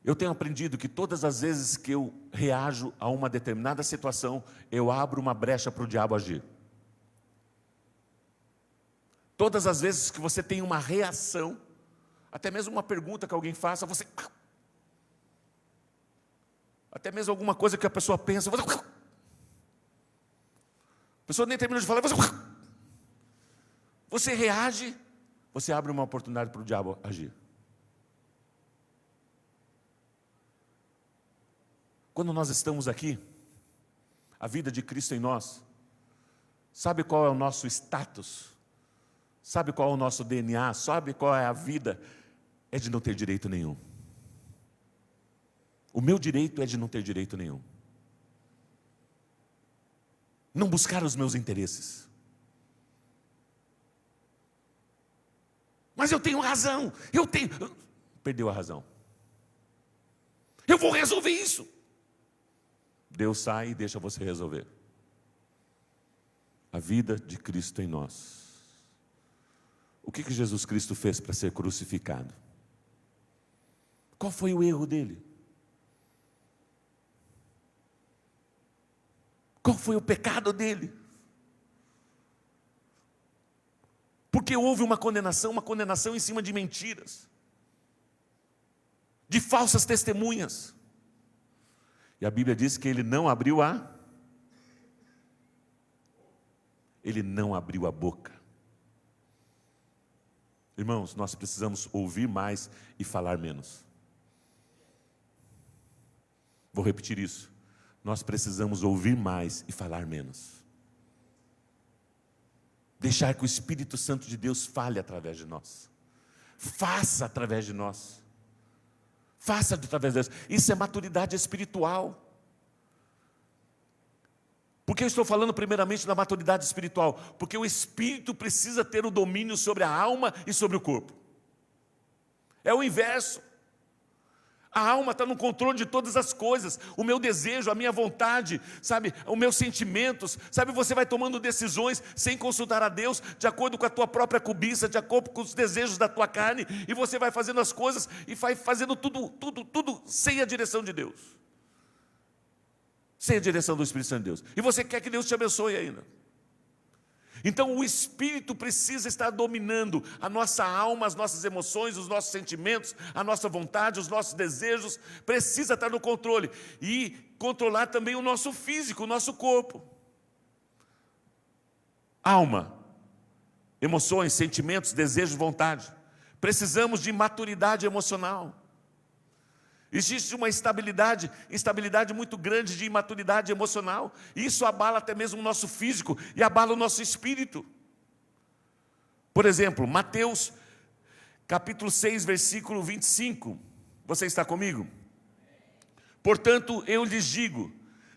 Eu tenho aprendido que todas as vezes que eu reajo a uma determinada situação, eu abro uma brecha para o diabo agir. Todas as vezes que você tem uma reação, até mesmo uma pergunta que alguém faça, você... Até mesmo alguma coisa que a pessoa pensa, você... A pessoa nem termina de falar, você reage, você abre uma oportunidade para o diabo agir. Quando nós estamos aqui, a vida de Cristo em nós, sabe qual é o nosso status? Sabe qual é o nosso DNA? Sabe qual é a vida? É de não ter direito nenhum. O meu direito é de não ter direito nenhum. Não buscar os meus interesses. Mas eu tenho razão. Perdeu a razão. Eu vou resolver isso. Deus sai e deixa você resolver. A vida de Cristo em nós. O que Jesus Cristo fez para ser crucificado? Qual foi o erro dele? Qual foi o pecado dele? Porque houve uma condenação em cima de mentiras, de falsas testemunhas. E a Bíblia diz que ele não abriu a boca. Irmãos, nós precisamos ouvir mais e falar menos. Vou repetir isso. Nós precisamos ouvir mais e falar menos. Deixar que o Espírito Santo de Deus fale através de nós. Faça através de nós. Faça através de nós. Isso é maturidade espiritual. Por que eu estou falando primeiramente da maturidade espiritual? Porque o Espírito precisa ter o domínio sobre a alma e sobre o corpo. É o inverso. A alma está no controle de todas as coisas. O meu desejo, a minha vontade, sabe, os meus sentimentos, sabe, você vai tomando decisões sem consultar a Deus, de acordo com a tua própria cobiça, de acordo com os desejos da tua carne, e você vai fazendo as coisas e vai fazendo tudo sem a direção de Deus. Sem a direção do Espírito Santo de Deus. E você quer que Deus te abençoe ainda. Então o Espírito precisa estar dominando a nossa alma, as nossas emoções, os nossos sentimentos, a nossa vontade, os nossos desejos. Precisa estar no controle. E controlar também o nosso físico, o nosso corpo. Alma, emoções, sentimentos, desejos, vontade. Precisamos de maturidade emocional. Existe uma instabilidade muito grande de imaturidade emocional. Isso abala até mesmo o nosso físico e abala o nosso espírito. Por exemplo, Mateus, capítulo 6, versículo 25. Você está comigo? Portanto, eu lhes digo,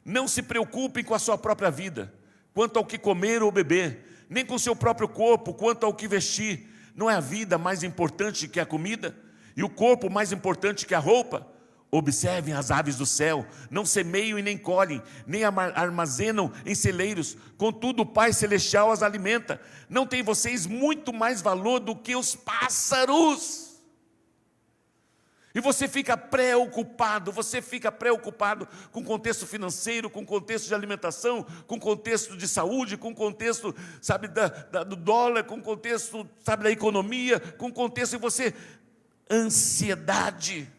não se preocupem com a sua própria vida, quanto ao que comer ou beber, nem com o seu próprio corpo, quanto ao que vestir. Não é a vida mais importante que a comida? E o corpo mais importante que a roupa? Observem as aves do céu, não semeiam e nem colhem, nem armazenam em celeiros, contudo o Pai Celestial as alimenta. Não tem vocês muito mais valor do que os pássaros? E você fica preocupado com o contexto financeiro, com o contexto de alimentação, com o contexto de saúde, com o contexto, sabe, do dólar, com o contexto, sabe, da economia, com o contexto, e você, ansiedade.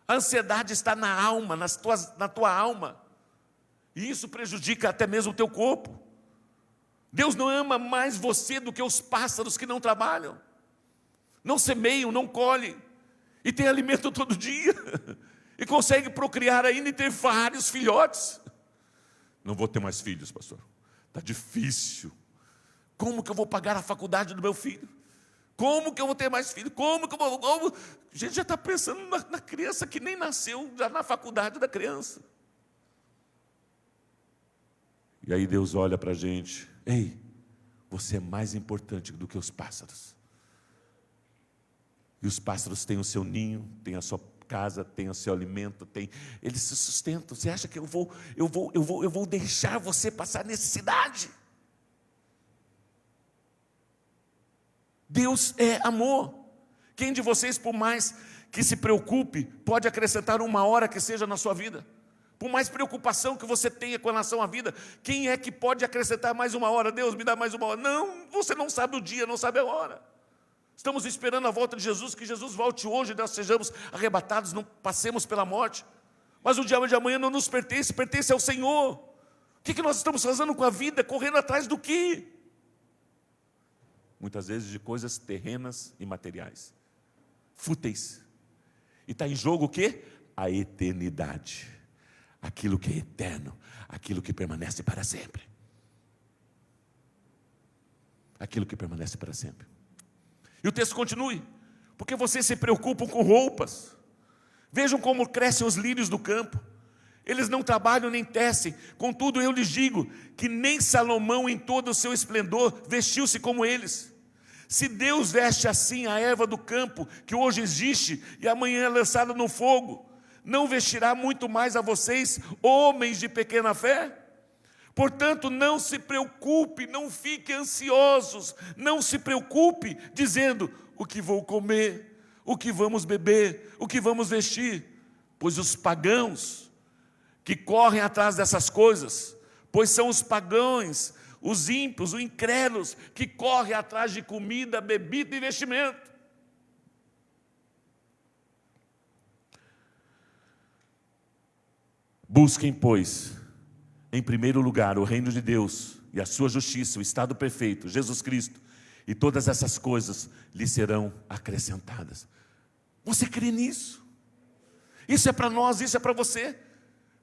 A ansiedade está na alma, na tua alma. E isso prejudica até mesmo o teu corpo. Deus não ama mais você do que os pássaros que não trabalham, não semeiam, não colhem, e tem alimento todo dia, e consegue procriar ainda e ter vários filhotes. Não vou ter mais filhos, pastor. Está difícil. Como que eu vou pagar a faculdade do meu filho? Como que eu vou ter mais filhos? Como? A gente já está pensando na criança que nem nasceu, já na faculdade da criança. E aí Deus olha para a gente. Ei, você é mais importante do que os pássaros. E os pássaros têm o seu ninho, têm a sua casa, têm o seu alimento, eles se sustentam. Você acha que eu vou deixar você passar necessidade? Deus é amor. Quem de vocês, por mais que se preocupe, pode acrescentar uma hora que seja na sua vida? Por mais preocupação que você tenha com relação à vida, quem é que pode acrescentar mais uma hora? Deus, me dá mais uma hora. Não, você não sabe o dia, não sabe a hora. Estamos esperando a volta de Jesus, que Jesus volte hoje, nós sejamos arrebatados, não passemos pela morte. Mas o dia de amanhã não nos pertence, pertence ao Senhor. O que nós estamos fazendo com a vida? Correndo atrás do quê? Muitas vezes de coisas terrenas e materiais, fúteis. E está em jogo o quê? A eternidade. Aquilo que é eterno, aquilo que permanece para sempre. Aquilo que permanece para sempre. E o texto continue, porque vocês se preocupam com roupas. Vejam como crescem os lírios do campo. Eles não trabalham nem tecem. Contudo, eu lhes digo que nem Salomão em todo o seu esplendor vestiu-se como eles. Se Deus veste assim a erva do campo, que hoje existe e amanhã é lançada no fogo, não vestirá muito mais a vocês, homens de pequena fé? Portanto, não se preocupe, não fique ansiosos, não se preocupe, dizendo, o que vou comer, o que vamos beber, o que vamos vestir? Pois os pagãos que correm atrás dessas coisas, pois são os pagãos, os ímpios, os incrédulos, que correm atrás de comida, bebida e vestimento. Busquem, pois, em primeiro lugar o reino de Deus e a sua justiça, o estado perfeito, Jesus Cristo, e todas essas coisas lhe serão acrescentadas. Você crê nisso? Isso é para nós, isso é para você.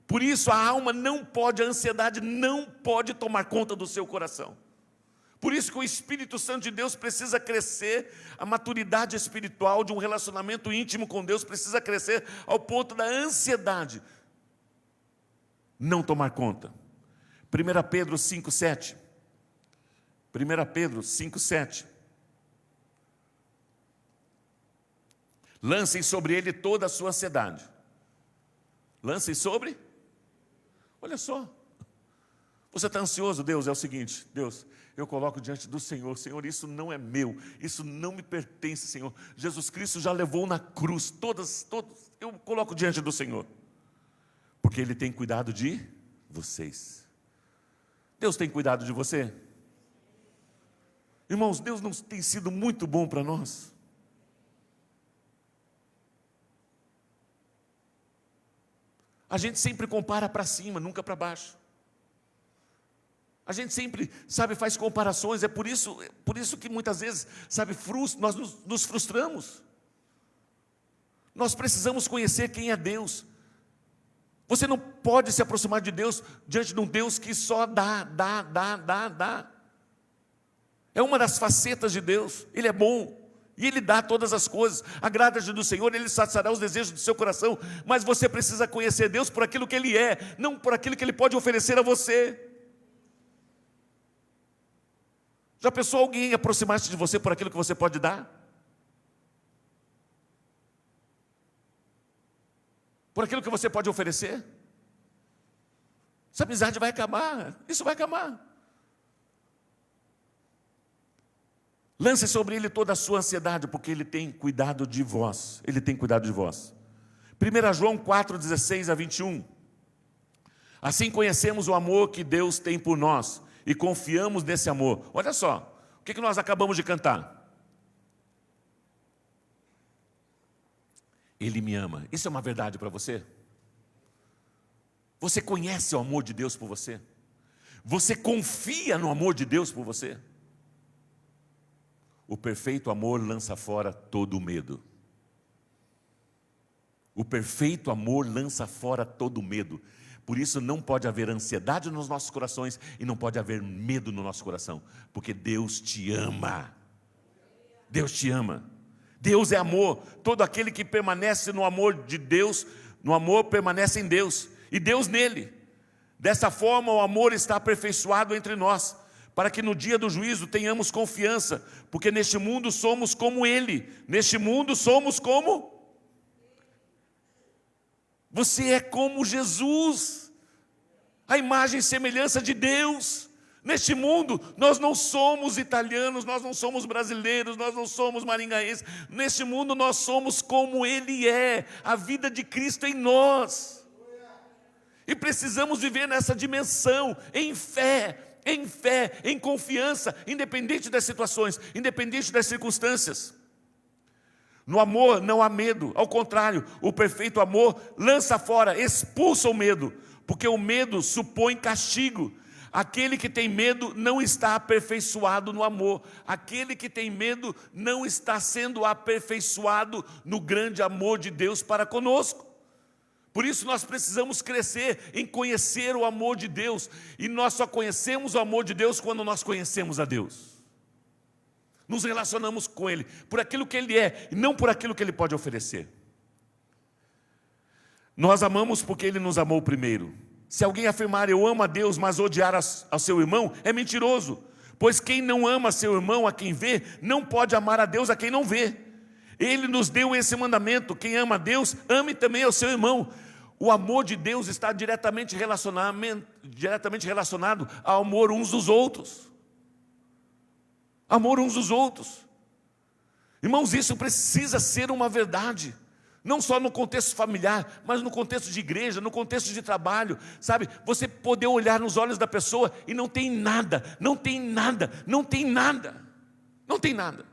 Por isso a alma não pode, a ansiedade não pode tomar conta do seu coração. Por isso que o Espírito Santo de Deus precisa crescer, a maturidade espiritual de um relacionamento íntimo com Deus precisa crescer ao ponto da ansiedade não tomar conta. 1 Pedro 5,7. 1 Pedro 5,7. Lancem sobre ele toda a sua ansiedade. Lancem sobre? Olha só. Você está ansioso? Deus, é o seguinte, Deus, eu coloco diante do Senhor, Senhor, isso não é meu, isso não me pertence, Senhor. Jesus Cristo já levou na cruz, todos, eu coloco diante do Senhor. Porque Ele tem cuidado de vocês. Deus tem cuidado de você? Irmãos, Deus não tem sido muito bom para nós? A gente sempre compara para cima, nunca para baixo. A gente sempre, faz comparações. É por isso que muitas vezes, nós nos frustramos. Nós precisamos conhecer quem é Deus. Você não pode se aproximar de Deus diante de um Deus que só dá. É uma das facetas de Deus. Ele é bom e Ele dá todas as coisas. Agrada-te do Senhor, Ele saciará os desejos do seu coração. Mas você precisa conhecer Deus por aquilo que Ele é, não por aquilo que Ele pode oferecer a você. Já pensou alguém aproximar-se de você por aquilo que você pode dar? Por aquilo que você pode oferecer? Essa amizade vai acabar, isso vai acabar. Lance sobre ele toda a sua ansiedade, porque ele tem cuidado de vós. Ele tem cuidado de vós. 1 João 4, 16 a 21. Assim conhecemos o amor que Deus tem por nós e confiamos nesse amor. Olha só, o que nós acabamos de cantar? Ele me ama. Isso é uma verdade para você? Você conhece o amor de Deus por você? Você confia no amor de Deus por você? O perfeito amor lança fora todo o medo. O perfeito amor lança fora todo o medo. Por isso não pode haver ansiedade nos nossos corações e não pode haver medo no nosso coração, porque Deus te ama. Deus te ama. Deus é amor. Todo aquele que permanece no amor de Deus, no amor permanece em Deus e Deus nele. Dessa forma o amor está aperfeiçoado entre nós, para que no dia do juízo tenhamos confiança, porque neste mundo somos como Ele. Neste mundo somos como? Você é como Jesus, a imagem e semelhança de Deus. Neste mundo, nós não somos italianos, nós não somos brasileiros, nós não somos maringaenses. Neste mundo, nós somos como Ele é, a vida de Cristo em nós. E precisamos viver nessa dimensão, em fé, em confiança, independente das situações, independente das circunstâncias. No amor não há medo, ao contrário, o perfeito amor lança fora, expulsa o medo, porque o medo supõe castigo. Aquele que tem medo não está aperfeiçoado no amor. Aquele que tem medo não está sendo aperfeiçoado no grande amor de Deus para conosco. Por isso nós precisamos crescer em conhecer o amor de Deus. E nós só conhecemos o amor de Deus quando nós conhecemos a Deus. Nos relacionamos com Ele por aquilo que Ele é e não por aquilo que Ele pode oferecer. Nós amamos porque Ele nos amou primeiro. Se alguém afirmar eu amo a Deus, mas odiar ao seu irmão, é mentiroso. Pois quem não ama seu irmão a quem vê, não pode amar a Deus a quem não vê. Ele nos deu esse mandamento: quem ama a Deus, ame também ao seu irmão. O amor de Deus está diretamente relacionado ao amor uns dos outros. Amor uns dos outros. Irmãos, isso precisa ser uma verdade. Não só no contexto familiar, mas no contexto de igreja, no contexto de trabalho, sabe? Você poder olhar nos olhos da pessoa e não tem nada, não tem nada, não tem nada, não tem nada.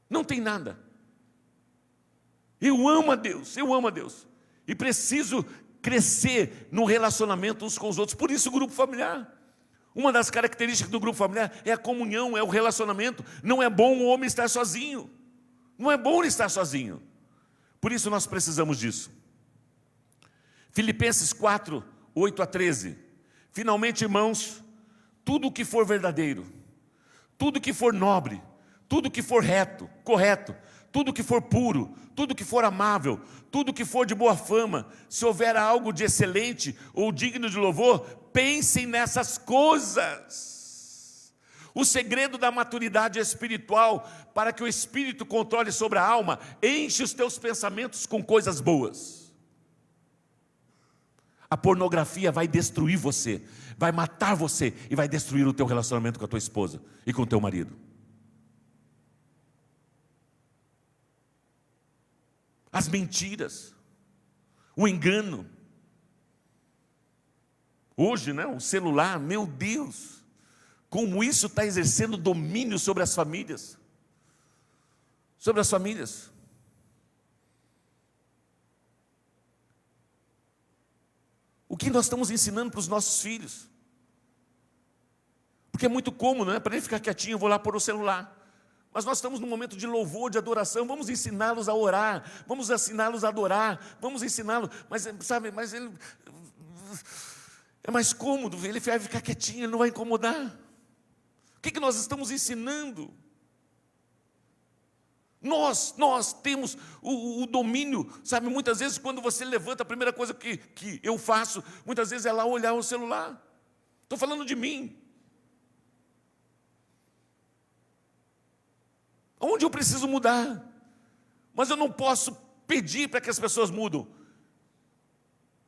Não tem nada. Eu amo a Deus, eu amo a Deus. E preciso crescer no relacionamento uns com os outros. Por isso o grupo familiar. Uma das características do grupo familiar é a comunhão, é o relacionamento. Não é bom o homem estar sozinho. Não é bom ele estar sozinho. Por isso nós precisamos disso. Filipenses 4, 8 a 13. Finalmente, irmãos, tudo o que for verdadeiro, tudo o que for nobre, tudo o que for reto, correto, tudo o que for puro, tudo o que for amável, tudo o que for de boa fama, se houver algo de excelente ou digno de louvor, pensem nessas coisas. O segredo da maturidade espiritual, para que o Espírito controle sobre a alma, enche os teus pensamentos com coisas boas. A pornografia vai destruir você, vai matar você e vai destruir o teu relacionamento com a tua esposa e com o teu marido. As mentiras, o engano. Hoje, né, o celular, meu Deus, como isso está exercendo domínio sobre as famílias. Sobre as famílias. O que nós estamos ensinando para os nossos filhos? Porque é muito cômodo, né? Para ele ficar quietinho, eu vou lá pôr o celular. Mas nós estamos num momento de louvor, de adoração. Vamos ensiná-los a orar, vamos ensiná-los a adorar, vamos ensiná-los. Mas sabe, mas ele é mais cômodo, ele vai ficar quietinho, ele não vai incomodar. O que nós estamos ensinando? Nós temos o domínio, sabe? Muitas vezes quando você levanta, a primeira coisa que eu faço, muitas vezes é lá olhar o celular. Estou falando de mim. Onde eu preciso mudar? Mas eu não posso pedir para que as pessoas mudem.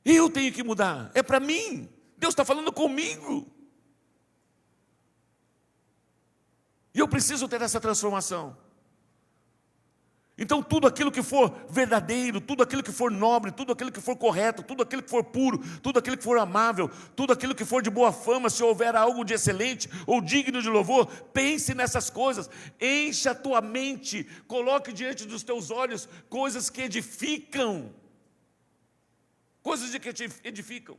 Eu tenho que mudar, é para mim. Deus está falando comigo. E eu preciso ter essa transformação. Então tudo aquilo que for verdadeiro, tudo aquilo que for nobre, tudo aquilo que for correto, tudo aquilo que for puro, tudo aquilo que for amável, tudo aquilo que for de boa fama, se houver algo de excelente ou digno de louvor, pense nessas coisas, encha a tua mente, coloque diante dos teus olhos coisas que edificam, coisas que te edificam.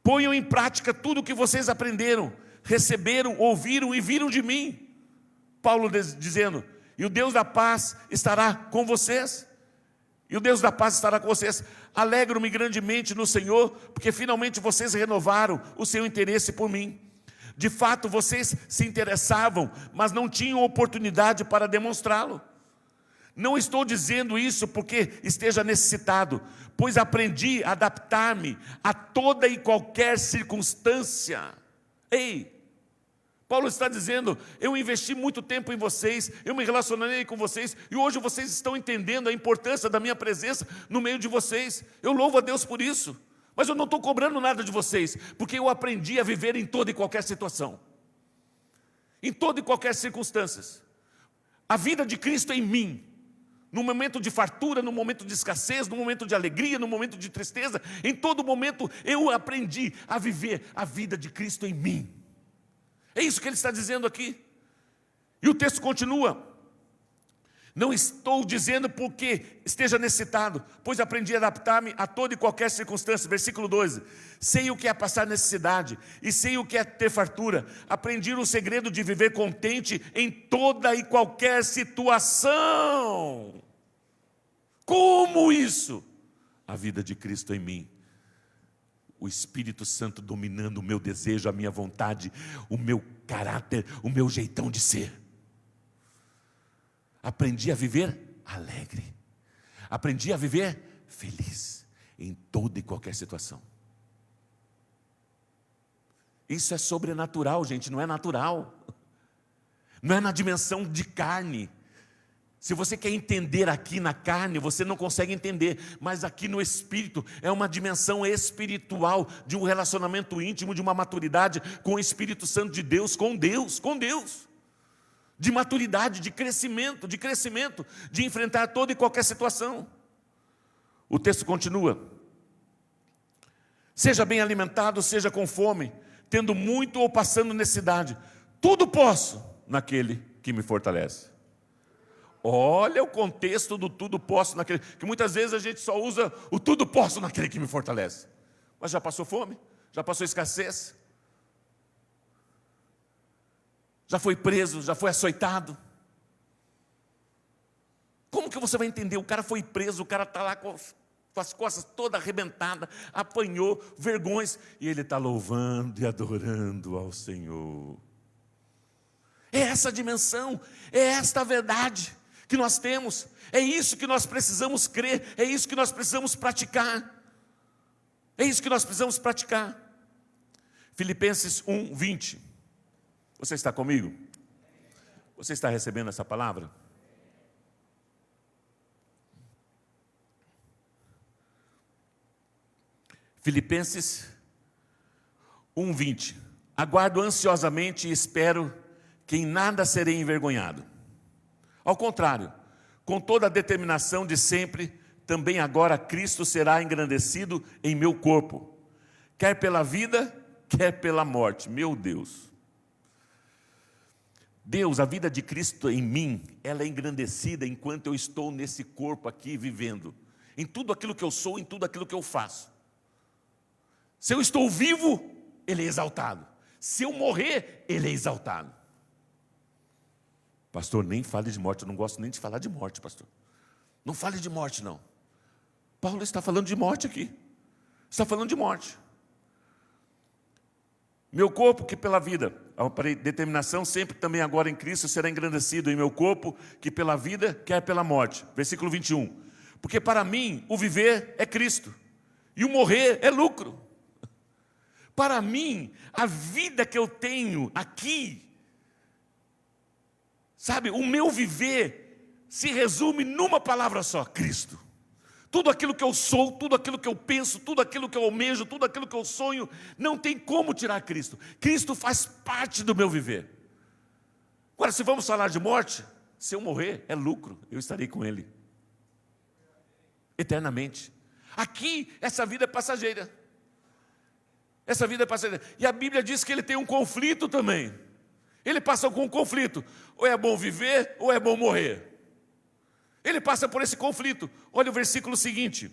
Ponham em prática tudo o que vocês aprenderam, receberam, ouviram e viram de mim. Paulo dizendo: e o Deus da paz estará com vocês. E o Deus da paz estará com vocês. Alegro-me grandemente no Senhor, porque finalmente vocês renovaram o seu interesse por mim. De fato, vocês se interessavam, mas não tinham oportunidade para demonstrá-lo. Não estou dizendo isso porque esteja necessitado, pois aprendi a adaptar-me a toda e qualquer circunstância. Ei, Paulo está dizendo, eu investi muito tempo em vocês, eu me relacionei com vocês, e hoje vocês estão entendendo a importância da minha presença no meio de vocês. Eu louvo a Deus por isso, mas eu não estou cobrando nada de vocês, porque eu aprendi a viver em toda e qualquer situação, em toda e qualquer circunstância. A vida de Cristo em mim, no momento de fartura, no momento de escassez, no momento de alegria, no momento de tristeza, em todo momento eu aprendi a viver a vida de Cristo em mim. É isso que ele está dizendo aqui. E o texto continua. Não estou dizendo porque esteja necessitado, pois aprendi a adaptar-me a toda e qualquer circunstância. Versículo 12. Sei o que é passar necessidade e sei o que é ter fartura. Aprendi o segredo de viver contente em toda e qualquer situação. Como isso? A vida de Cristo em mim. O Espírito Santo dominando o meu desejo, a minha vontade, o meu caráter, o meu jeitão de ser. Aprendi a viver alegre. Aprendi a viver feliz em toda e qualquer situação. Isso é sobrenatural, gente, não é natural. Não é na dimensão de carne. Se você quer entender aqui na carne, você não consegue entender, mas aqui no Espírito, é uma dimensão espiritual, de um relacionamento íntimo, de uma maturidade com o Espírito Santo de Deus, com Deus, de maturidade, de crescimento, de enfrentar toda e qualquer situação. O texto continua, seja bem alimentado, seja com fome, tendo muito ou passando necessidade, tudo posso naquele que me fortalece. Olha o contexto do tudo posso naquele, que muitas vezes a gente só usa o tudo posso naquele que me fortalece. Mas já passou fome? Já passou escassez? Já foi preso? Já foi açoitado? Como que você vai entender? O cara foi preso, o cara está lá com as costas todas arrebentadas, apanhou, vergões, e ele está louvando e adorando ao Senhor. É essa dimensão, é esta a verdade que nós temos, é isso que nós precisamos crer, é isso que nós precisamos praticar, é isso que nós precisamos praticar. Filipenses 1:20, você está comigo? Você está recebendo essa palavra? Filipenses 1:20, aguardo ansiosamente e espero que em nada serei envergonhado. Ao contrário, com toda a determinação de sempre, também agora Cristo será engrandecido em meu corpo, quer pela vida, quer pela morte. Meu Deus. Deus, a vida de Cristo em mim, ela é engrandecida enquanto eu estou nesse corpo aqui vivendo, em tudo aquilo que eu sou, em tudo aquilo que eu faço. Se eu estou vivo, Ele é exaltado. Se eu morrer, Ele é exaltado. Pastor, nem fale de morte, eu não gosto nem de falar de morte, pastor. Não fale de morte, não. Paulo está falando de morte aqui. Está falando de morte. Meu corpo que pela vida, a determinação sempre também agora em Cristo será engrandecido em meu corpo que pela vida, quer pela morte. Versículo 21. Porque para mim o viver é Cristo e o morrer é lucro. Para mim, a vida que eu tenho aqui, sabe, o meu viver se resume numa palavra só, Cristo. Tudo aquilo que eu sou, tudo aquilo que eu penso, tudo aquilo que eu almejo, tudo aquilo que eu sonho, não tem como tirar Cristo. Cristo faz parte do meu viver. Agora, se vamos falar de morte, se eu morrer, é lucro, eu estarei com Ele eternamente. Aqui, essa vida é passageira. Essa vida é passageira. E a Bíblia diz que Ele tem um conflito também. Ele passa com um conflito, ou é bom viver, ou é bom morrer. Ele passa por esse conflito. Olha o versículo seguinte.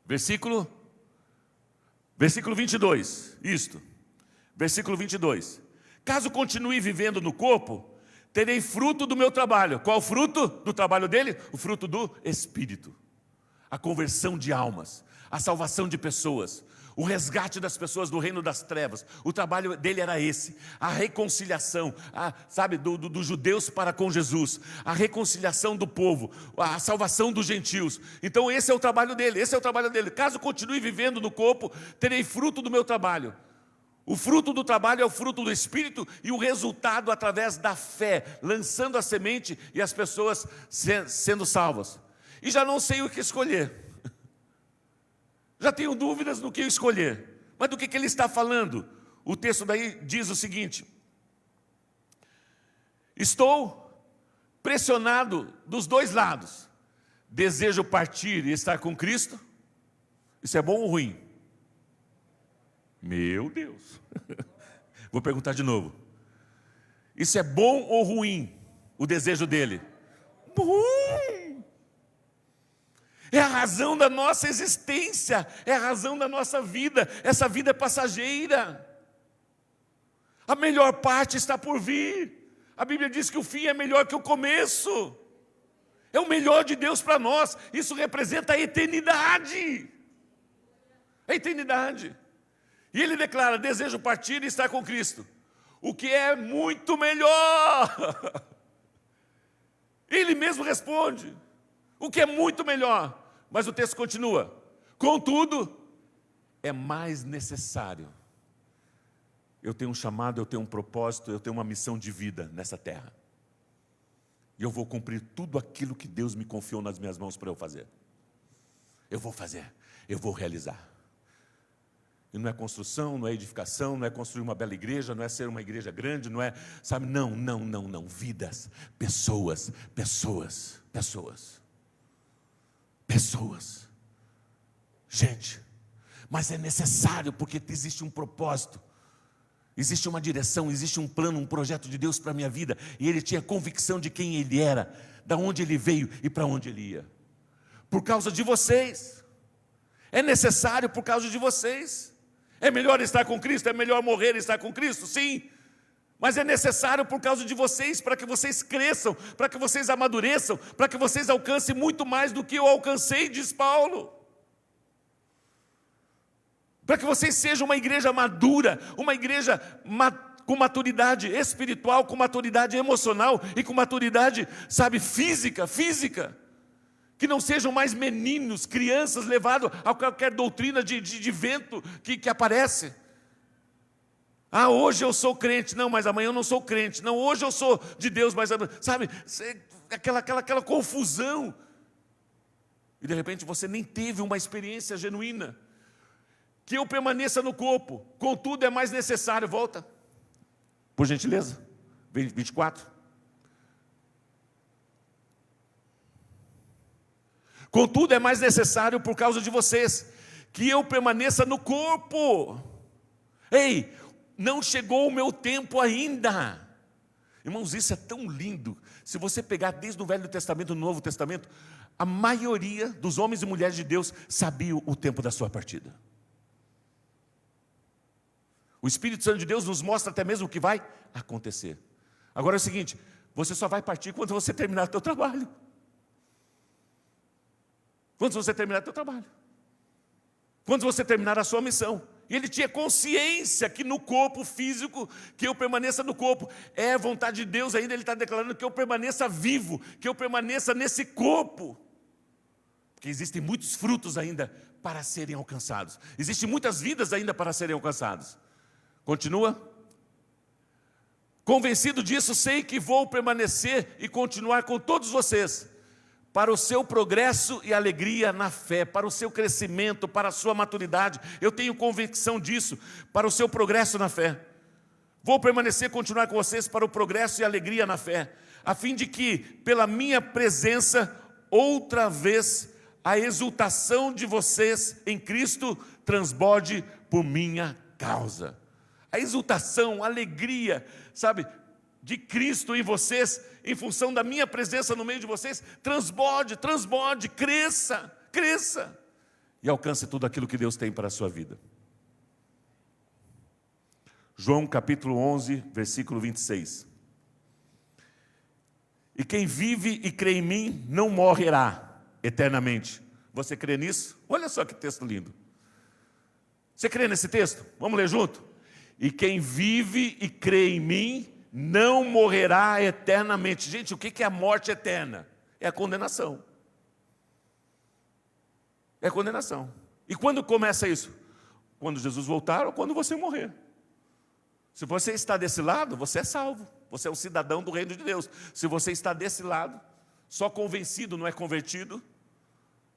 Versículo 22, isto. Versículo 22. Caso continue vivendo no corpo, terei fruto do meu trabalho. Qual o fruto do trabalho dele? O fruto do Espírito. A conversão de almas, a salvação de pessoas, o resgate das pessoas do reino das trevas. O trabalho dele era esse, a reconciliação, sabe, dos judeus para com Jesus, a reconciliação do povo, a salvação dos gentios. Então esse é o trabalho dele, esse é o trabalho dele. Caso continue vivendo no corpo, terei fruto do meu trabalho. O fruto do trabalho é o fruto do Espírito e o resultado através da fé, lançando a semente e as pessoas sendo salvas. E já não sei o que escolher. Já tenho dúvidas no que escolher. Mas do que ele está falando? O texto daí diz o seguinte: estou pressionado dos dois lados. Desejo partir e estar com Cristo. Isso é bom ou ruim? Meu Deus. Vou perguntar de novo. Isso é bom ou ruim? O desejo dele? Bom. É a razão da nossa existência, é a razão da nossa vida. Essa vida é passageira. A melhor parte está por vir. A Bíblia diz que o fim é melhor que o começo. É o melhor de Deus para nós. Isso representa a eternidade. A eternidade. E ele declara: desejo partir e estar com Cristo, o que é muito melhor. Ele mesmo responde: o que é muito melhor. Mas o texto continua: contudo, é mais necessário. Eu tenho um chamado, eu tenho um propósito, eu tenho uma missão de vida nessa terra. E eu vou cumprir tudo aquilo que Deus me confiou nas minhas mãos para eu fazer. Eu vou fazer, eu vou realizar. E não é construção, não é edificação, não é construir uma bela igreja, não é ser uma igreja grande, não é, sabe, não. Vidas, pessoas. Gente, mas é necessário porque existe um propósito, existe uma direção, existe um plano, um projeto de Deus para a minha vida. E ele tinha convicção de quem ele era, de onde ele veio e para onde ele ia. Por causa de vocês. É necessário por causa de vocês. É melhor estar com Cristo, é melhor morrer e estar com Cristo, sim. Mas é necessário por causa de vocês, para que vocês cresçam, para que vocês amadureçam, para que vocês alcancem muito mais do que eu alcancei, diz Paulo. Para que vocês sejam uma igreja madura, uma igreja com maturidade espiritual, com maturidade emocional e com maturidade, sabe, física. Que não sejam mais meninos, crianças levados a qualquer doutrina de vento que aparece. Hoje eu sou crente, não, mas amanhã eu não sou crente. Não, hoje eu sou de Deus, mas, sabe, aquela confusão. E de repente você nem teve uma experiência genuína. Que eu permaneça no corpo, contudo é mais necessário. Volta, por gentileza, 24. Contudo é mais necessário por causa de vocês, que eu permaneça no corpo. Ei, não chegou o meu tempo ainda. Irmãos, isso é tão lindo. Se você pegar desde o Velho Testamento e o Novo Testamento, a maioria dos homens e mulheres de Deus sabiam o tempo da sua partida. O Espírito Santo de Deus nos mostra até mesmo o que vai acontecer. Agora é o seguinte: você só vai partir quando você terminar o seu trabalho. Quando você terminar o seu trabalho. Quando você terminar a sua missão. E ele tinha consciência que no corpo físico, que eu permaneça no corpo. É vontade de Deus ainda, ele está declarando que eu permaneça vivo, que eu permaneça nesse corpo. Porque existem muitos frutos ainda para serem alcançados. Existem muitas vidas ainda para serem alcançadas. Continua. Convencido disso, sei que vou permanecer e continuar com todos vocês, para o seu progresso e alegria na fé, para o seu crescimento, para a sua maturidade. Eu tenho convicção disso, para o seu progresso na fé. Vou permanecer e continuar com vocês para o progresso e alegria na fé, a fim de que, pela minha presença, outra vez, a exultação de vocês em Cristo transborde por minha causa. A exultação, a alegria, sabe, de Cristo em vocês, em função da minha presença no meio de vocês, transborde, cresça, e alcance tudo aquilo que Deus tem para a sua vida. João capítulo 11, versículo 26. E quem vive e crê em mim, não morrerá eternamente. Você crê nisso? Olha só que texto lindo. Você crê nesse texto? Vamos ler junto? E quem vive e crê em mim não morrerá eternamente. Gente, o que é a morte eterna? É a condenação. É a condenação. E quando começa isso? Quando Jesus voltar ou quando você morrer. Se você está desse lado, você é salvo. Você é um cidadão do reino de Deus. Se você está desse lado, só convencido, não é convertido,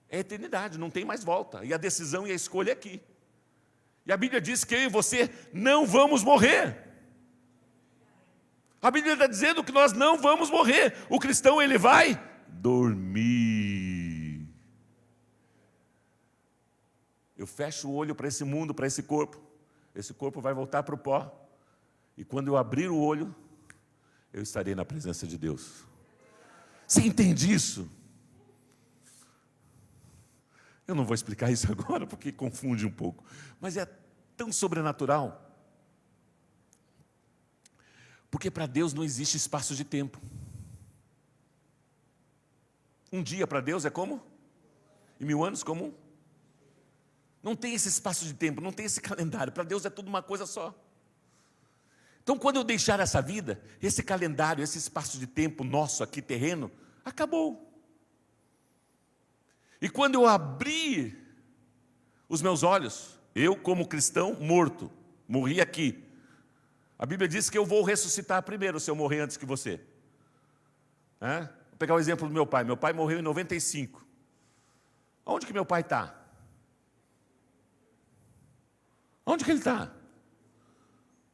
é eternidade, não tem mais volta. E a decisão e a escolha é aqui. E a Bíblia diz que eu e você não vamos morrer. A Bíblia está dizendo que nós não vamos morrer. O cristão, ele vai dormir. Eu fecho o olho para esse mundo, para esse corpo. Esse corpo vai voltar para o pó. E quando eu abrir o olho, eu estarei na presença de Deus. Você entende isso? Eu não vou explicar isso agora, porque confunde um pouco. Mas é tão sobrenatural. Porque para Deus não existe espaço de tempo. Um dia para Deus é como? E 1000 anos como? Não tem esse espaço de tempo, não tem esse calendário. Para Deus é tudo uma coisa só. Então, quando eu deixar essa vida, esse calendário, esse espaço de tempo nosso aqui terreno, acabou. E quando eu abrir os meus olhos, eu como cristão morto, morri aqui. A Bíblia diz que eu vou ressuscitar primeiro se eu morrer antes que você. Vou pegar o exemplo do meu pai. Meu pai morreu em 95. Onde que meu pai está? Onde que ele está?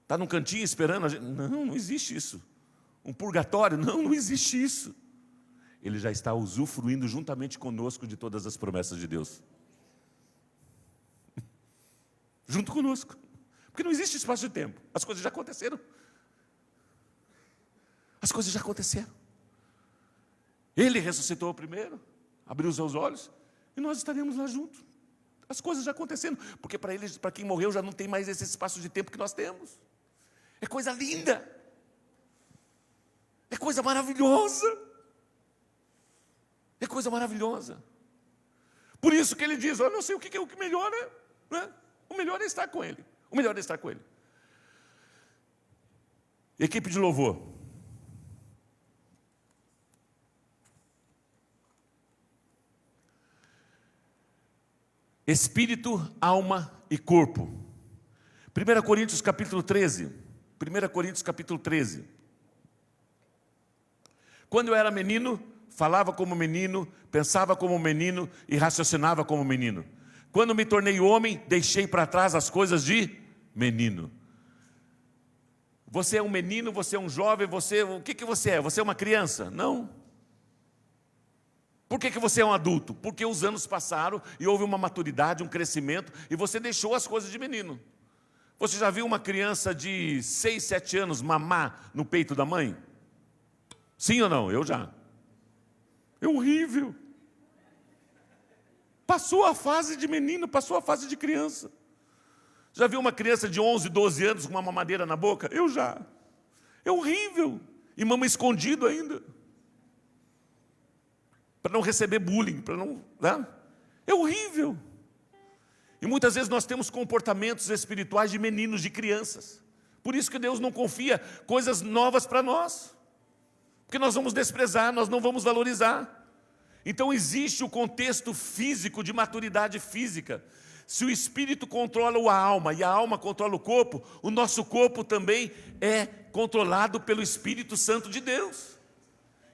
Está num cantinho esperando a gente? Não, não existe isso. Um purgatório? Não, não existe isso. Ele já está usufruindo juntamente conosco de todas as promessas de Deus. Junto conosco. Porque não existe espaço de tempo. As coisas já aconteceram. As coisas já aconteceram. Ele ressuscitou primeiro, abriu os seus olhos, e nós estaremos lá juntos. As coisas já aconteceram. Porque para ele, para quem morreu, já não tem mais esse espaço de tempo que nós temos. É coisa linda. É coisa maravilhosa. É coisa maravilhosa. Por isso que ele diz, eu não sei o que é o que melhor é, né? O melhor é estar com ele. O melhor é estar com ele. Equipe de louvor. Espírito, alma e corpo. 1 Coríntios capítulo 13. 1 Coríntios capítulo 13. Quando eu era menino, falava como menino, pensava como menino e raciocinava como menino. Quando me tornei homem, deixei para trás as coisas de menino. Você é um menino, você é um jovem, o que você é? Você é uma criança? Não. Por que você é um adulto? Porque os anos passaram e houve uma maturidade, um crescimento, e você deixou as coisas de menino. Você já viu uma criança de 6, 7 anos mamar no peito da mãe? Sim ou não? Eu já. É horrível. Passou a fase de menino, passou a fase de criança. Já viu uma criança de 11, 12 anos com uma mamadeira na boca? Eu já. É horrível. E mama escondido ainda. Para não receber bullying, para não... Né? É horrível. E muitas vezes nós temos comportamentos espirituais de meninos, de crianças. Por isso que Deus não confia coisas novas para nós. Porque nós vamos desprezar, nós não vamos valorizar. Então existe o contexto físico, de maturidade física. Se o espírito controla a alma e a alma controla o corpo, o nosso corpo também é controlado pelo Espírito Santo de Deus.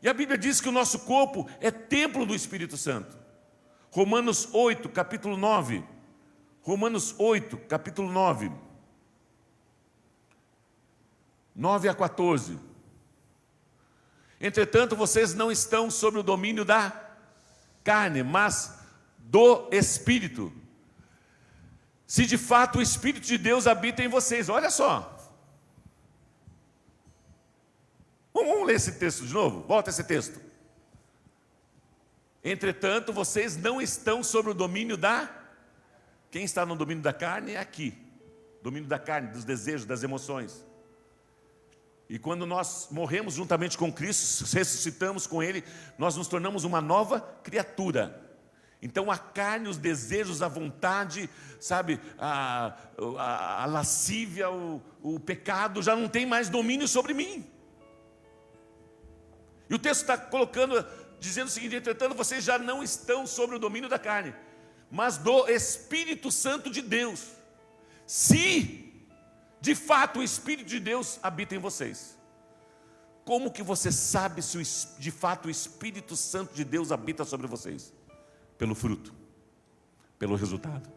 E a Bíblia diz que o nosso corpo é templo do Espírito Santo. Romanos 8, capítulo 9. Romanos 8, capítulo 9. 9 a 14. Entretanto, vocês não estão sob o domínio da carne, mas do Espírito. Se de fato o Espírito de Deus habita em vocês. Olha só. Vamos ler esse texto de novo? Volta esse texto. Entretanto, vocês não estão sob o domínio da... Quem está no domínio da carne é aqui. Domínio da carne, dos desejos, das emoções. E quando nós morremos juntamente com Cristo, ressuscitamos com Ele, nós nos tornamos uma nova criatura. Então a carne, os desejos, a vontade, sabe, a lascívia, o pecado já não tem mais domínio sobre mim. E o texto está colocando, dizendo o seguinte: entretanto, vocês já não estão sobre o domínio da carne, mas do Espírito Santo de Deus. Se de fato o Espírito de Deus habita em vocês. Como que você sabe se de fato o Espírito Santo de Deus habita sobre vocês? Pelo fruto, pelo resultado.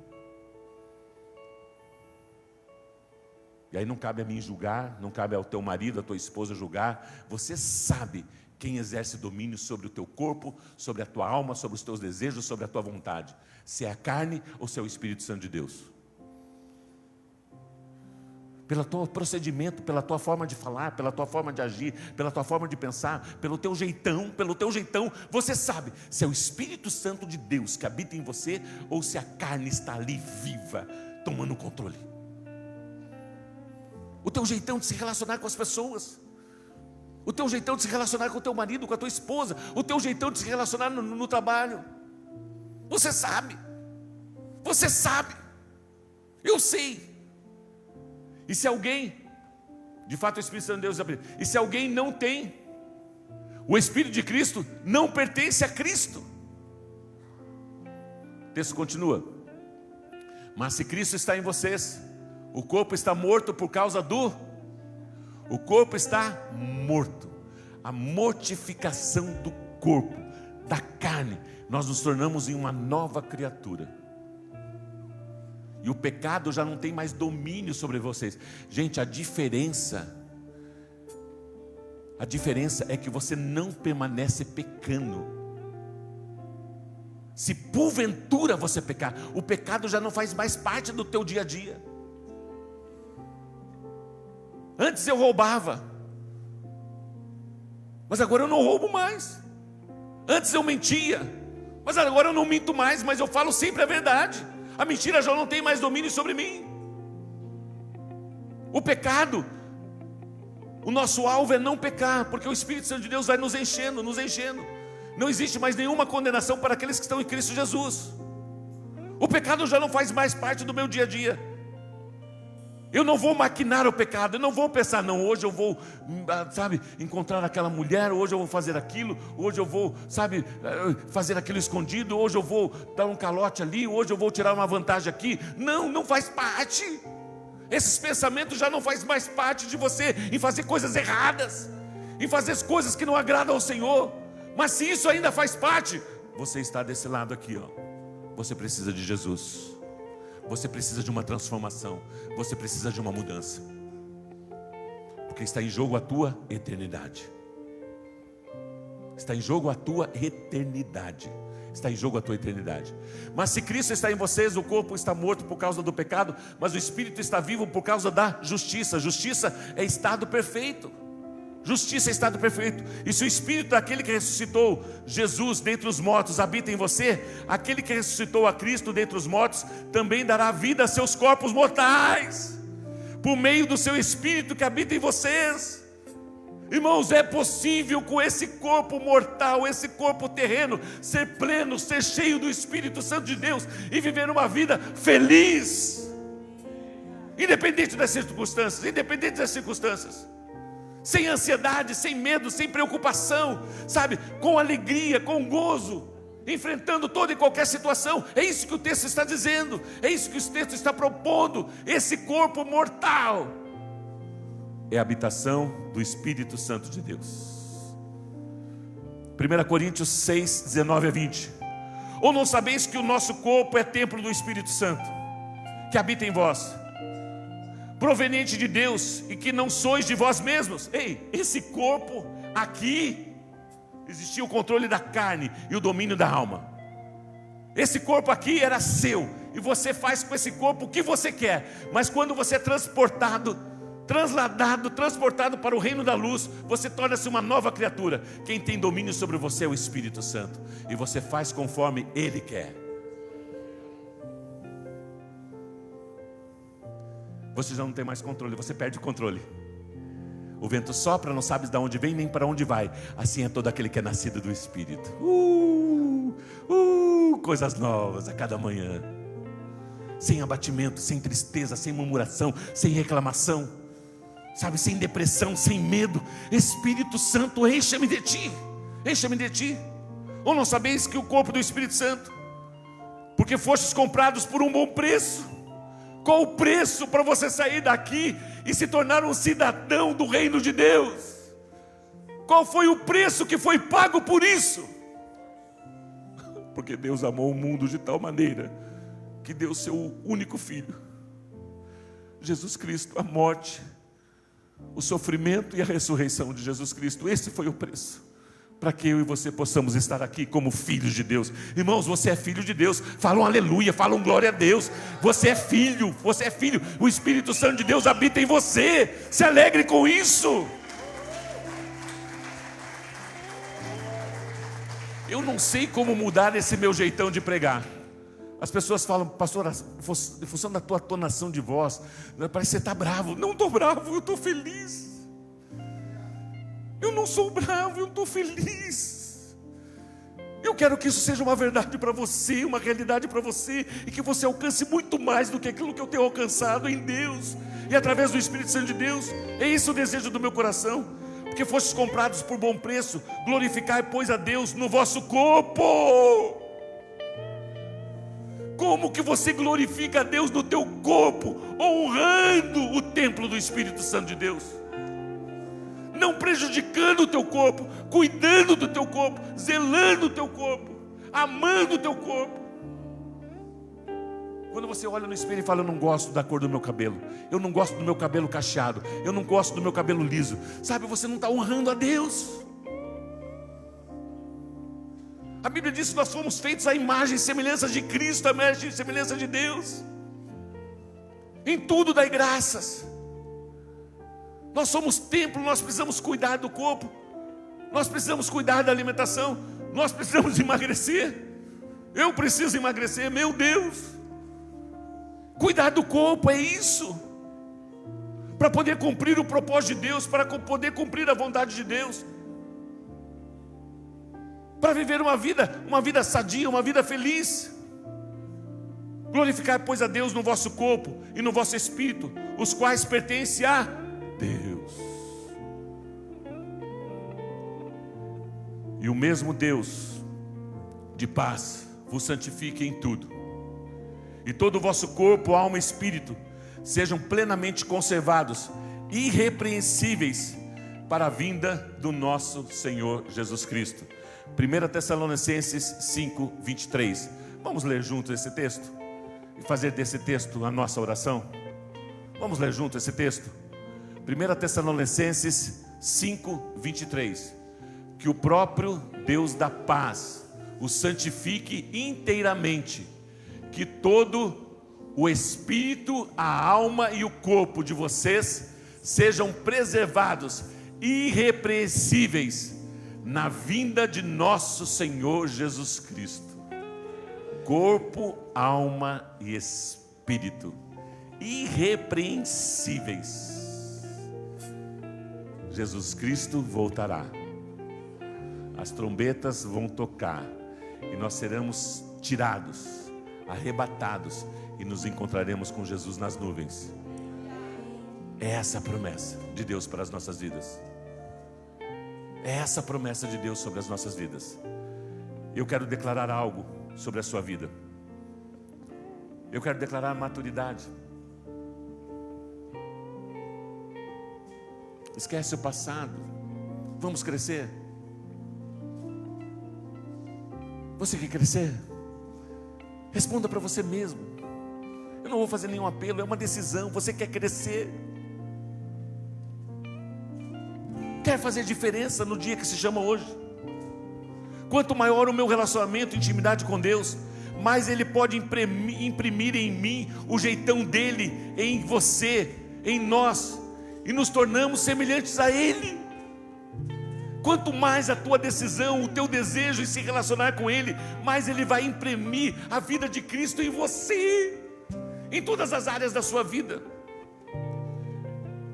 E aí não cabe a mim julgar, não cabe ao teu marido, à tua esposa julgar. Você sabe quem exerce domínio sobre o teu corpo, sobre a tua alma, sobre os teus desejos, sobre a tua vontade. Se é a carne ou se é o Espírito Santo de Deus. Pelo teu procedimento, pela tua forma de falar, pela tua forma de agir, pela tua forma de pensar, pelo teu jeitão, você sabe se é o Espírito Santo de Deus que habita em você ou se a carne está ali viva, tomando controle. O teu jeitão de se relacionar com as pessoas, o teu jeitão de se relacionar com o teu marido, com a tua esposa, o teu jeitão de se relacionar no trabalho. Você sabe, eu sei. E se alguém, de fato o Espírito Santo de Deus habita, e se alguém não tem o Espírito de Cristo, não pertence a Cristo. O texto continua: mas se Cristo está em vocês, o corpo está morto por causa o corpo está morto. A mortificação do corpo, da carne, nós nos tornamos em uma nova criatura. E o pecado já não tem mais domínio sobre vocês. Gente, a diferença é que você não permanece pecando. Se porventura você pecar, o pecado já não faz mais parte do teu dia a dia. Antes eu roubava, mas agora eu não roubo mais. Antes eu mentia, mas agora eu não minto mais, mas eu falo sempre a verdade. A mentira já não tem mais domínio sobre mim. O pecado, o nosso alvo é não pecar, porque o Espírito Santo de Deus vai nos enchendo. Não existe mais nenhuma condenação para aqueles que estão em Cristo Jesus. O pecado já não faz mais parte do meu dia a dia. Eu não vou maquinar o pecado, eu não vou pensar, não, hoje eu vou, encontrar aquela mulher, hoje eu vou fazer aquilo, hoje eu vou, fazer aquilo escondido, hoje eu vou dar um calote ali, hoje eu vou tirar uma vantagem aqui. Não faz parte. Esses pensamentos já não fazem mais parte de você, em fazer coisas erradas, em fazer as coisas que não agradam ao Senhor. Mas se isso ainda faz parte, você está desse lado aqui, ó. Você precisa de Jesus. Você precisa de uma transformação. Você precisa de uma mudança. Porque está em jogo a tua eternidade. Está em jogo a tua eternidade. Está em jogo a tua eternidade. Mas se Cristo está em vocês, o corpo está morto por causa do pecado, mas o Espírito está vivo por causa da justiça. Justiça é estado perfeito. Justiça é estado perfeito. E se o Espírito daquele que ressuscitou Jesus dentre os mortos habita em você, aquele que ressuscitou a Cristo dentre os mortos também dará vida a seus corpos mortais, por meio do seu Espírito que habita em vocês. Irmãos, é possível com esse corpo mortal, esse corpo terreno, ser pleno, ser cheio do Espírito Santo de Deus e viver uma vida feliz, independente das circunstâncias, sem ansiedade, sem medo, sem preocupação, com alegria, com gozo, enfrentando toda e qualquer situação. É isso que o texto está dizendo, é isso que o texto está propondo. Esse corpo mortal é a habitação do Espírito Santo de Deus. 1 Coríntios 6, 19 a 20. Ou não sabeis que o nosso corpo é templo do Espírito Santo, que habita em vós, proveniente de Deus, e que não sois de vós mesmos? Ei, esse corpo aqui, existia o controle da carne e o domínio da alma. Esse corpo aqui era seu, e você faz com esse corpo o que você quer. Mas quando você é transportado para o reino da luz, você torna-se uma nova criatura. Quem tem domínio sobre você é o Espírito Santo, e você faz conforme Ele quer. Você já não tem mais controle, você perde o controle. O vento sopra, não sabes de onde vem nem para onde vai. Assim é todo aquele que é nascido do Espírito. coisas novas a cada manhã. Sem abatimento, sem tristeza, sem murmuração, sem reclamação, sabe, sem depressão, sem medo. Espírito Santo, encha-me de ti, encha-me de ti. Ou não sabeis que o corpo do Espírito Santo, porque fostes comprados por um bom preço? Qual o preço para você sair daqui e se tornar um cidadão do reino de Deus? Qual foi o preço que foi pago por isso? Porque Deus amou o mundo de tal maneira que deu seu único filho, Jesus Cristo. A morte, o sofrimento e a ressurreição de Jesus Cristo, esse foi o preço para que eu e você possamos estar aqui como filhos de Deus. Irmãos, você é filho de Deus. Falam aleluia, falam glória a Deus. Você é filho, você é filho. O Espírito Santo de Deus habita em você. Se alegre com isso. Eu não sei como mudar esse meu jeitão de pregar. As pessoas falam, pastor, em função da tua tonação de voz, parece que você está bravo. Não estou bravo, eu estou feliz. Eu não sou bravo, eu estou feliz. Eu quero que isso seja uma verdade para você, uma realidade para você, e que você alcance muito mais do que aquilo que eu tenho alcançado em Deus, e através do Espírito Santo de Deus. É isso o desejo do meu coração. Porque fostes comprados por bom preço, glorificai, pois, a Deus no vosso corpo. Como que você glorifica a Deus no teu corpo? Honrando o templo do Espírito Santo de Deus, não prejudicando o teu corpo, cuidando do teu corpo, zelando o teu corpo, amando o teu corpo. Quando você olha no espelho e fala, eu não gosto da cor do meu cabelo, eu não gosto do meu cabelo cacheado, eu não gosto do meu cabelo liso, sabe, você não está honrando a Deus. A Bíblia diz que nós fomos feitos à imagem e semelhança de Cristo, à imagem e semelhança de Deus. Em tudo dai graças. Nós somos templo, nós precisamos cuidar do corpo, nós precisamos cuidar da alimentação, nós precisamos emagrecer. Eu preciso emagrecer, meu Deus. Cuidar do corpo é isso, para poder cumprir o propósito de Deus, para poder cumprir a vontade de Deus, para viver uma vida sadia, uma vida feliz. Glorificai, pois, a Deus no vosso corpo e no vosso espírito, os quais pertencem a Deus. E o mesmo Deus de paz vos santifique em tudo, e todo o vosso corpo, alma e espírito sejam plenamente conservados, irrepreensíveis, para a vinda do nosso Senhor Jesus Cristo. 1 Tessalonicenses 5, 23. Vamos ler juntos esse texto e fazer desse texto a nossa oração? Vamos ler juntos esse texto? 1 Tessalonicenses 5, 23. Que o próprio Deus da paz o santifique inteiramente, que todo o espírito, a alma e o corpo de vocês sejam preservados, irrepreensíveis, na vinda de nosso Senhor Jesus Cristo. Corpo, alma e espírito irrepreensíveis. Jesus Cristo voltará, as trombetas vão tocar e nós seremos tirados, arrebatados, e nos encontraremos com Jesus nas nuvens. É essa a promessa de Deus para as nossas vidas. É essa a promessa de Deus sobre as nossas vidas. Eu quero declarar algo sobre a sua vida. Eu quero declarar maturidade. Esquece o passado. Vamos crescer. Você quer crescer? Responda para você mesmo. Eu não vou fazer nenhum apelo, é uma decisão. Você quer crescer? Quer fazer diferença no dia que se chama hoje? Quanto maior o meu relacionamento, intimidade com Deus, mais Ele pode imprimir em mim o jeitão dEle, em você, em nós, e nos tornamos semelhantes a Ele. Quanto mais a tua decisão, o teu desejo em se relacionar com Ele, mais Ele vai imprimir a vida de Cristo em você, em todas as áreas da sua vida.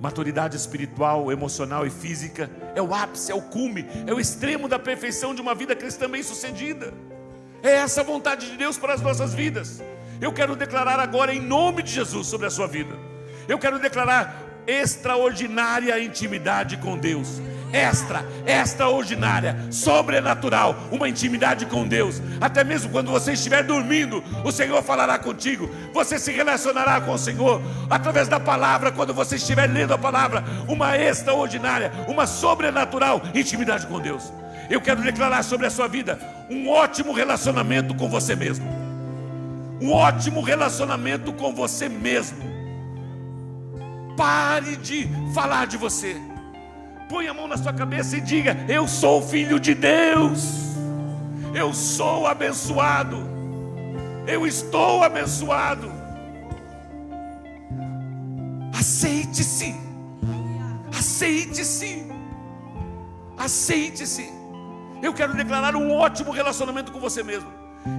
Maturidade espiritual, emocional e física é o ápice, é o cume, é o extremo da perfeição de uma vida cristã bem-sucedida. É essa a vontade de Deus para as nossas vidas. Eu quero declarar agora em nome de Jesus sobre a sua vida. Eu quero declarar extraordinária intimidade com Deus. Extraordinária, sobrenatural, uma intimidade com Deus. Até mesmo quando você estiver dormindo, o Senhor falará contigo. Você se relacionará com o Senhor através da palavra. Quando você estiver lendo a palavra, uma extraordinária, uma sobrenatural intimidade com Deus. Eu quero declarar sobre a sua vida um ótimo relacionamento com você mesmo. Um ótimo relacionamento com você mesmo. Pare de falar de você. Põe a mão na sua cabeça e diga: eu sou filho de Deus. Eu sou abençoado. Eu estou abençoado. Aceite-se. Aceite-se. Aceite-se. Eu quero declarar um ótimo relacionamento com você mesmo.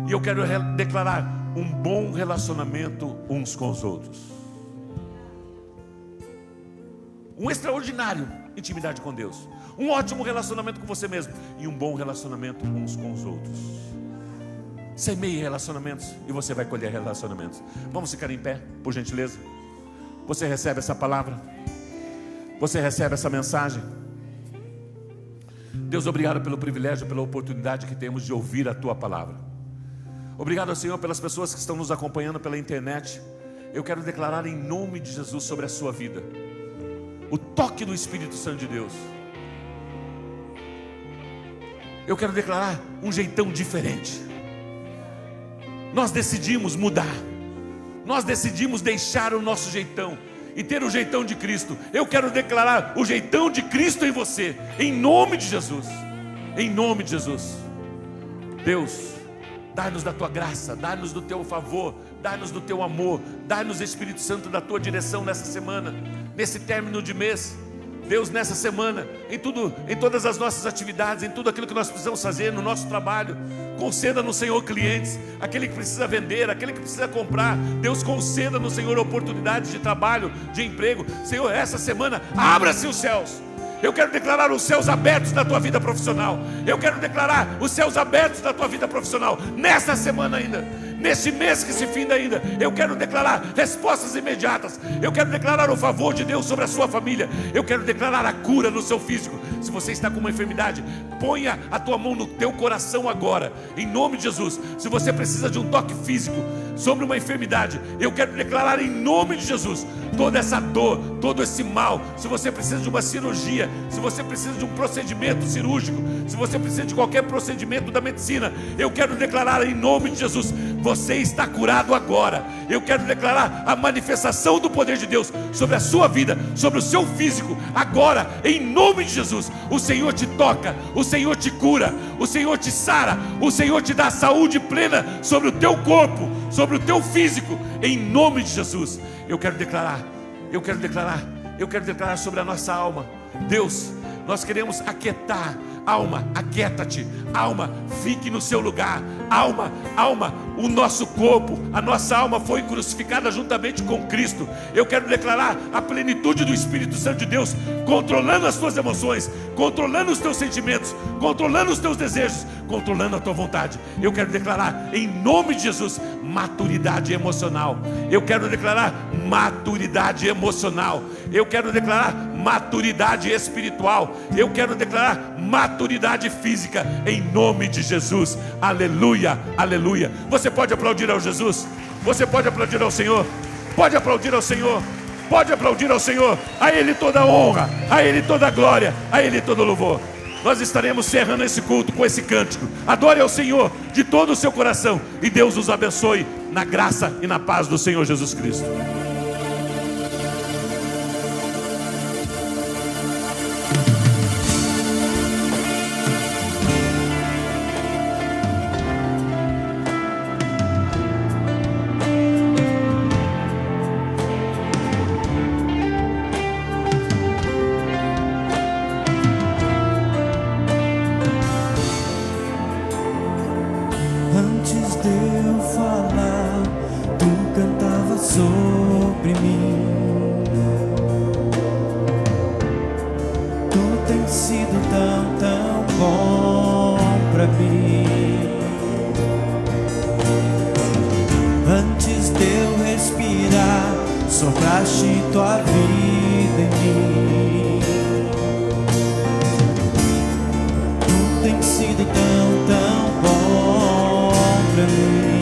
E eu quero declarar um bom relacionamento uns com os outros. Um extraordinário intimidade com Deus. Um ótimo relacionamento com você mesmo. E um bom relacionamento uns com os outros. Semeie relacionamentos e você vai colher relacionamentos. Vamos ficar em pé, por gentileza. Você recebe essa palavra? Você recebe essa mensagem? Deus, obrigado pelo privilégio, pela oportunidade que temos de ouvir a Tua palavra. Obrigado, Senhor, pelas pessoas que estão nos acompanhando pela internet. Eu quero declarar em nome de Jesus sobre a sua vida o toque do Espírito Santo de Deus. Eu quero declarar um jeitão diferente. Nós decidimos mudar. Nós decidimos deixar o nosso jeitão e ter o jeitão de Cristo. Eu quero declarar o jeitão de Cristo em você, em nome de Jesus. Em nome de Jesus. Deus, dá-nos da Tua graça, dá-nos do Teu favor, dá-nos do Teu amor, dá-nos, Espírito Santo, da Tua direção nessa semana, nesse término de mês. Deus, nessa semana, em tudo, em todas as nossas atividades, em tudo aquilo que nós precisamos fazer no nosso trabalho, conceda no Senhor clientes, aquele que precisa vender, aquele que precisa comprar. Deus, conceda no Senhor oportunidades de trabalho, de emprego. Senhor, essa semana, abra-se os céus. Eu quero declarar os céus abertos na tua vida profissional. Eu quero declarar os céus abertos na tua vida profissional. Nesta semana ainda, neste mês que se finda ainda, eu quero declarar respostas imediatas. Eu quero declarar o favor de Deus sobre a sua família. Eu quero declarar a cura no seu físico. Se você está com uma enfermidade, ponha a tua mão no teu coração agora, em nome de Jesus. Se você precisa de um toque físico sobre uma enfermidade, eu quero declarar em nome de Jesus toda essa dor, todo esse mal. Se você precisa de uma cirurgia, se você precisa de um procedimento cirúrgico, se você precisa de qualquer procedimento da medicina, eu quero declarar em nome de Jesus: você está curado agora. Eu quero declarar a manifestação do poder de Deus sobre a sua vida, sobre o seu físico, agora, em nome de Jesus. O Senhor te toca, o Senhor te cura, o Senhor te sara, o Senhor te dá saúde plena sobre o teu corpo, sobre o teu físico, em nome de Jesus. Eu quero declarar sobre a nossa alma. Deus, nós queremos aquietar. Alma, aquieta-te. Alma, fique no seu lugar. Alma, o nosso corpo, a nossa alma foi crucificada juntamente com Cristo. Eu quero declarar a plenitude do Espírito Santo de Deus, controlando as tuas emoções, controlando os teus sentimentos, controlando os teus desejos, controlando a tua vontade. Eu quero declarar em nome de Jesus maturidade emocional. Eu quero declarar maturidade emocional. Eu quero declarar maturidade espiritual. Eu quero declarar maturidade física em nome de Jesus. Aleluia, aleluia. Você pode aplaudir ao Jesus? Você pode aplaudir ao Senhor? Pode aplaudir ao Senhor? Pode aplaudir ao Senhor? A Ele toda honra, a Ele toda glória, a Ele todo louvor. Nós estaremos cerrando esse culto com esse cântico. Adore ao Senhor de todo o seu coração e Deus os abençoe na graça e na paz do Senhor Jesus Cristo. Antes de eu falar, tu cantava sobre mim. Tu tens sido tão, tão bom pra mim. sopraste tua vida em mim. Tu tens sido tão bom pra mim.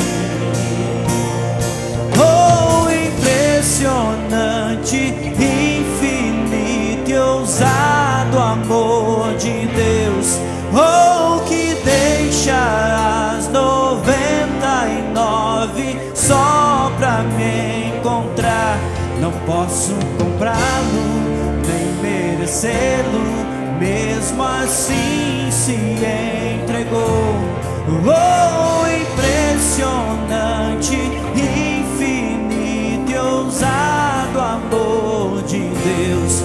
Oh, impressionante, infinito e ousado amor de Deus. Oh, que deixa as 99 só pra me encontrar. Não posso comprá-lo, nem merecê-lo, mesmo assim se entregou. Oh, impressionante, infinito e ousado amor de Deus.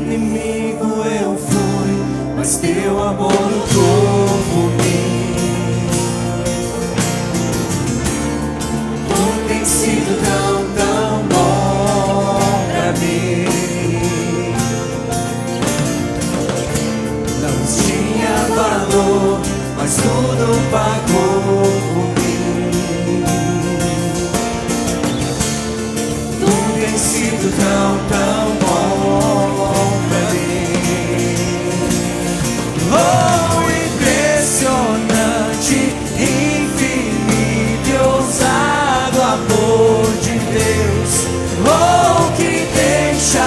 Inimigo eu fui, mas teu amor lutou por mim. Tu tens sido tão bom pra mim. Não tinha valor, mas tudo pagou por mim. Tu tens sido tão bom pra mim. Oh, impressionante, infinito e ousado amor de Deus. Oh, que deixa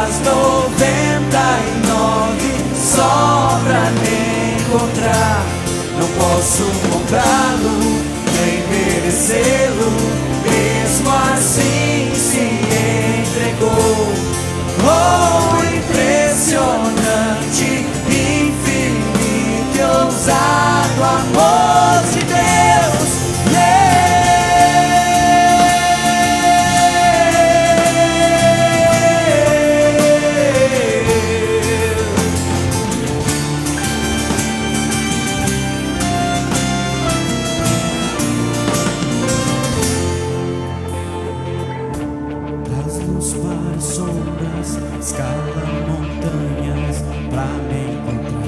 as 99 só pra me encontrar. Não posso comprá-lo, nem merecê-lo, mesmo assim se entregou. Oh, impressionante, infinito e ousado amor de Deus. Traz luz para as sombras, escala montanhas pra me encontrar.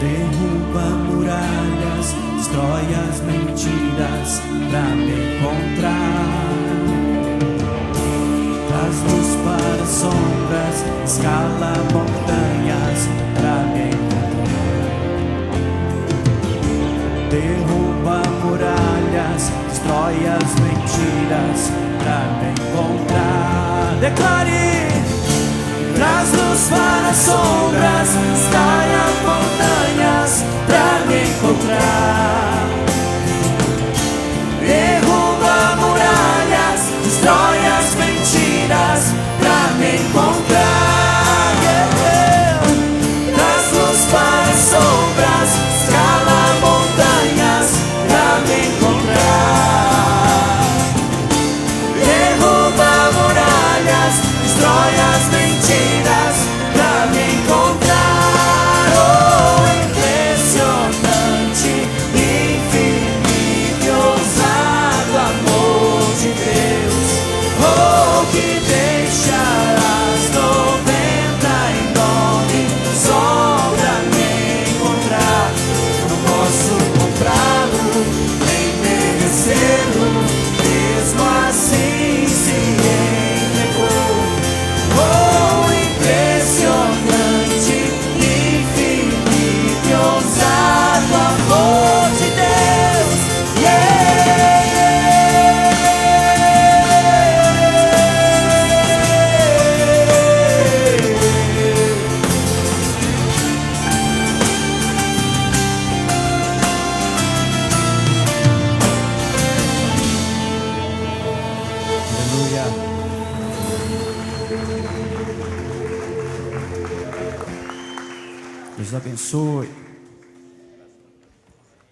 Derruba muralhas, destrói as mentiras pra me encontrar. Traz luz para as sombras, escala montanhas pra me encontrar. Derruba muralhas, destrói as mentiras pra me encontrar. Declare! Traz luz para as sombras, escala as montanhas pra me encontrar. Derruba muralhas, destrói as mentiras pra me encontrar. Traz luz para as sombras, escala montanhas pra me encontrar. Derruba muralhas, destrói as mentiras pra me encontrar. Oh, impressionante, infinito e ousado amor de Deus. Oh, que deixa as 99 só pra me encontrar. Não posso comprá-lo, nem merecê-lo, mesmo assim se entregou. Oh, impressionante, infinito e ousado amor de Deus. Aleluia. Deus abençoe.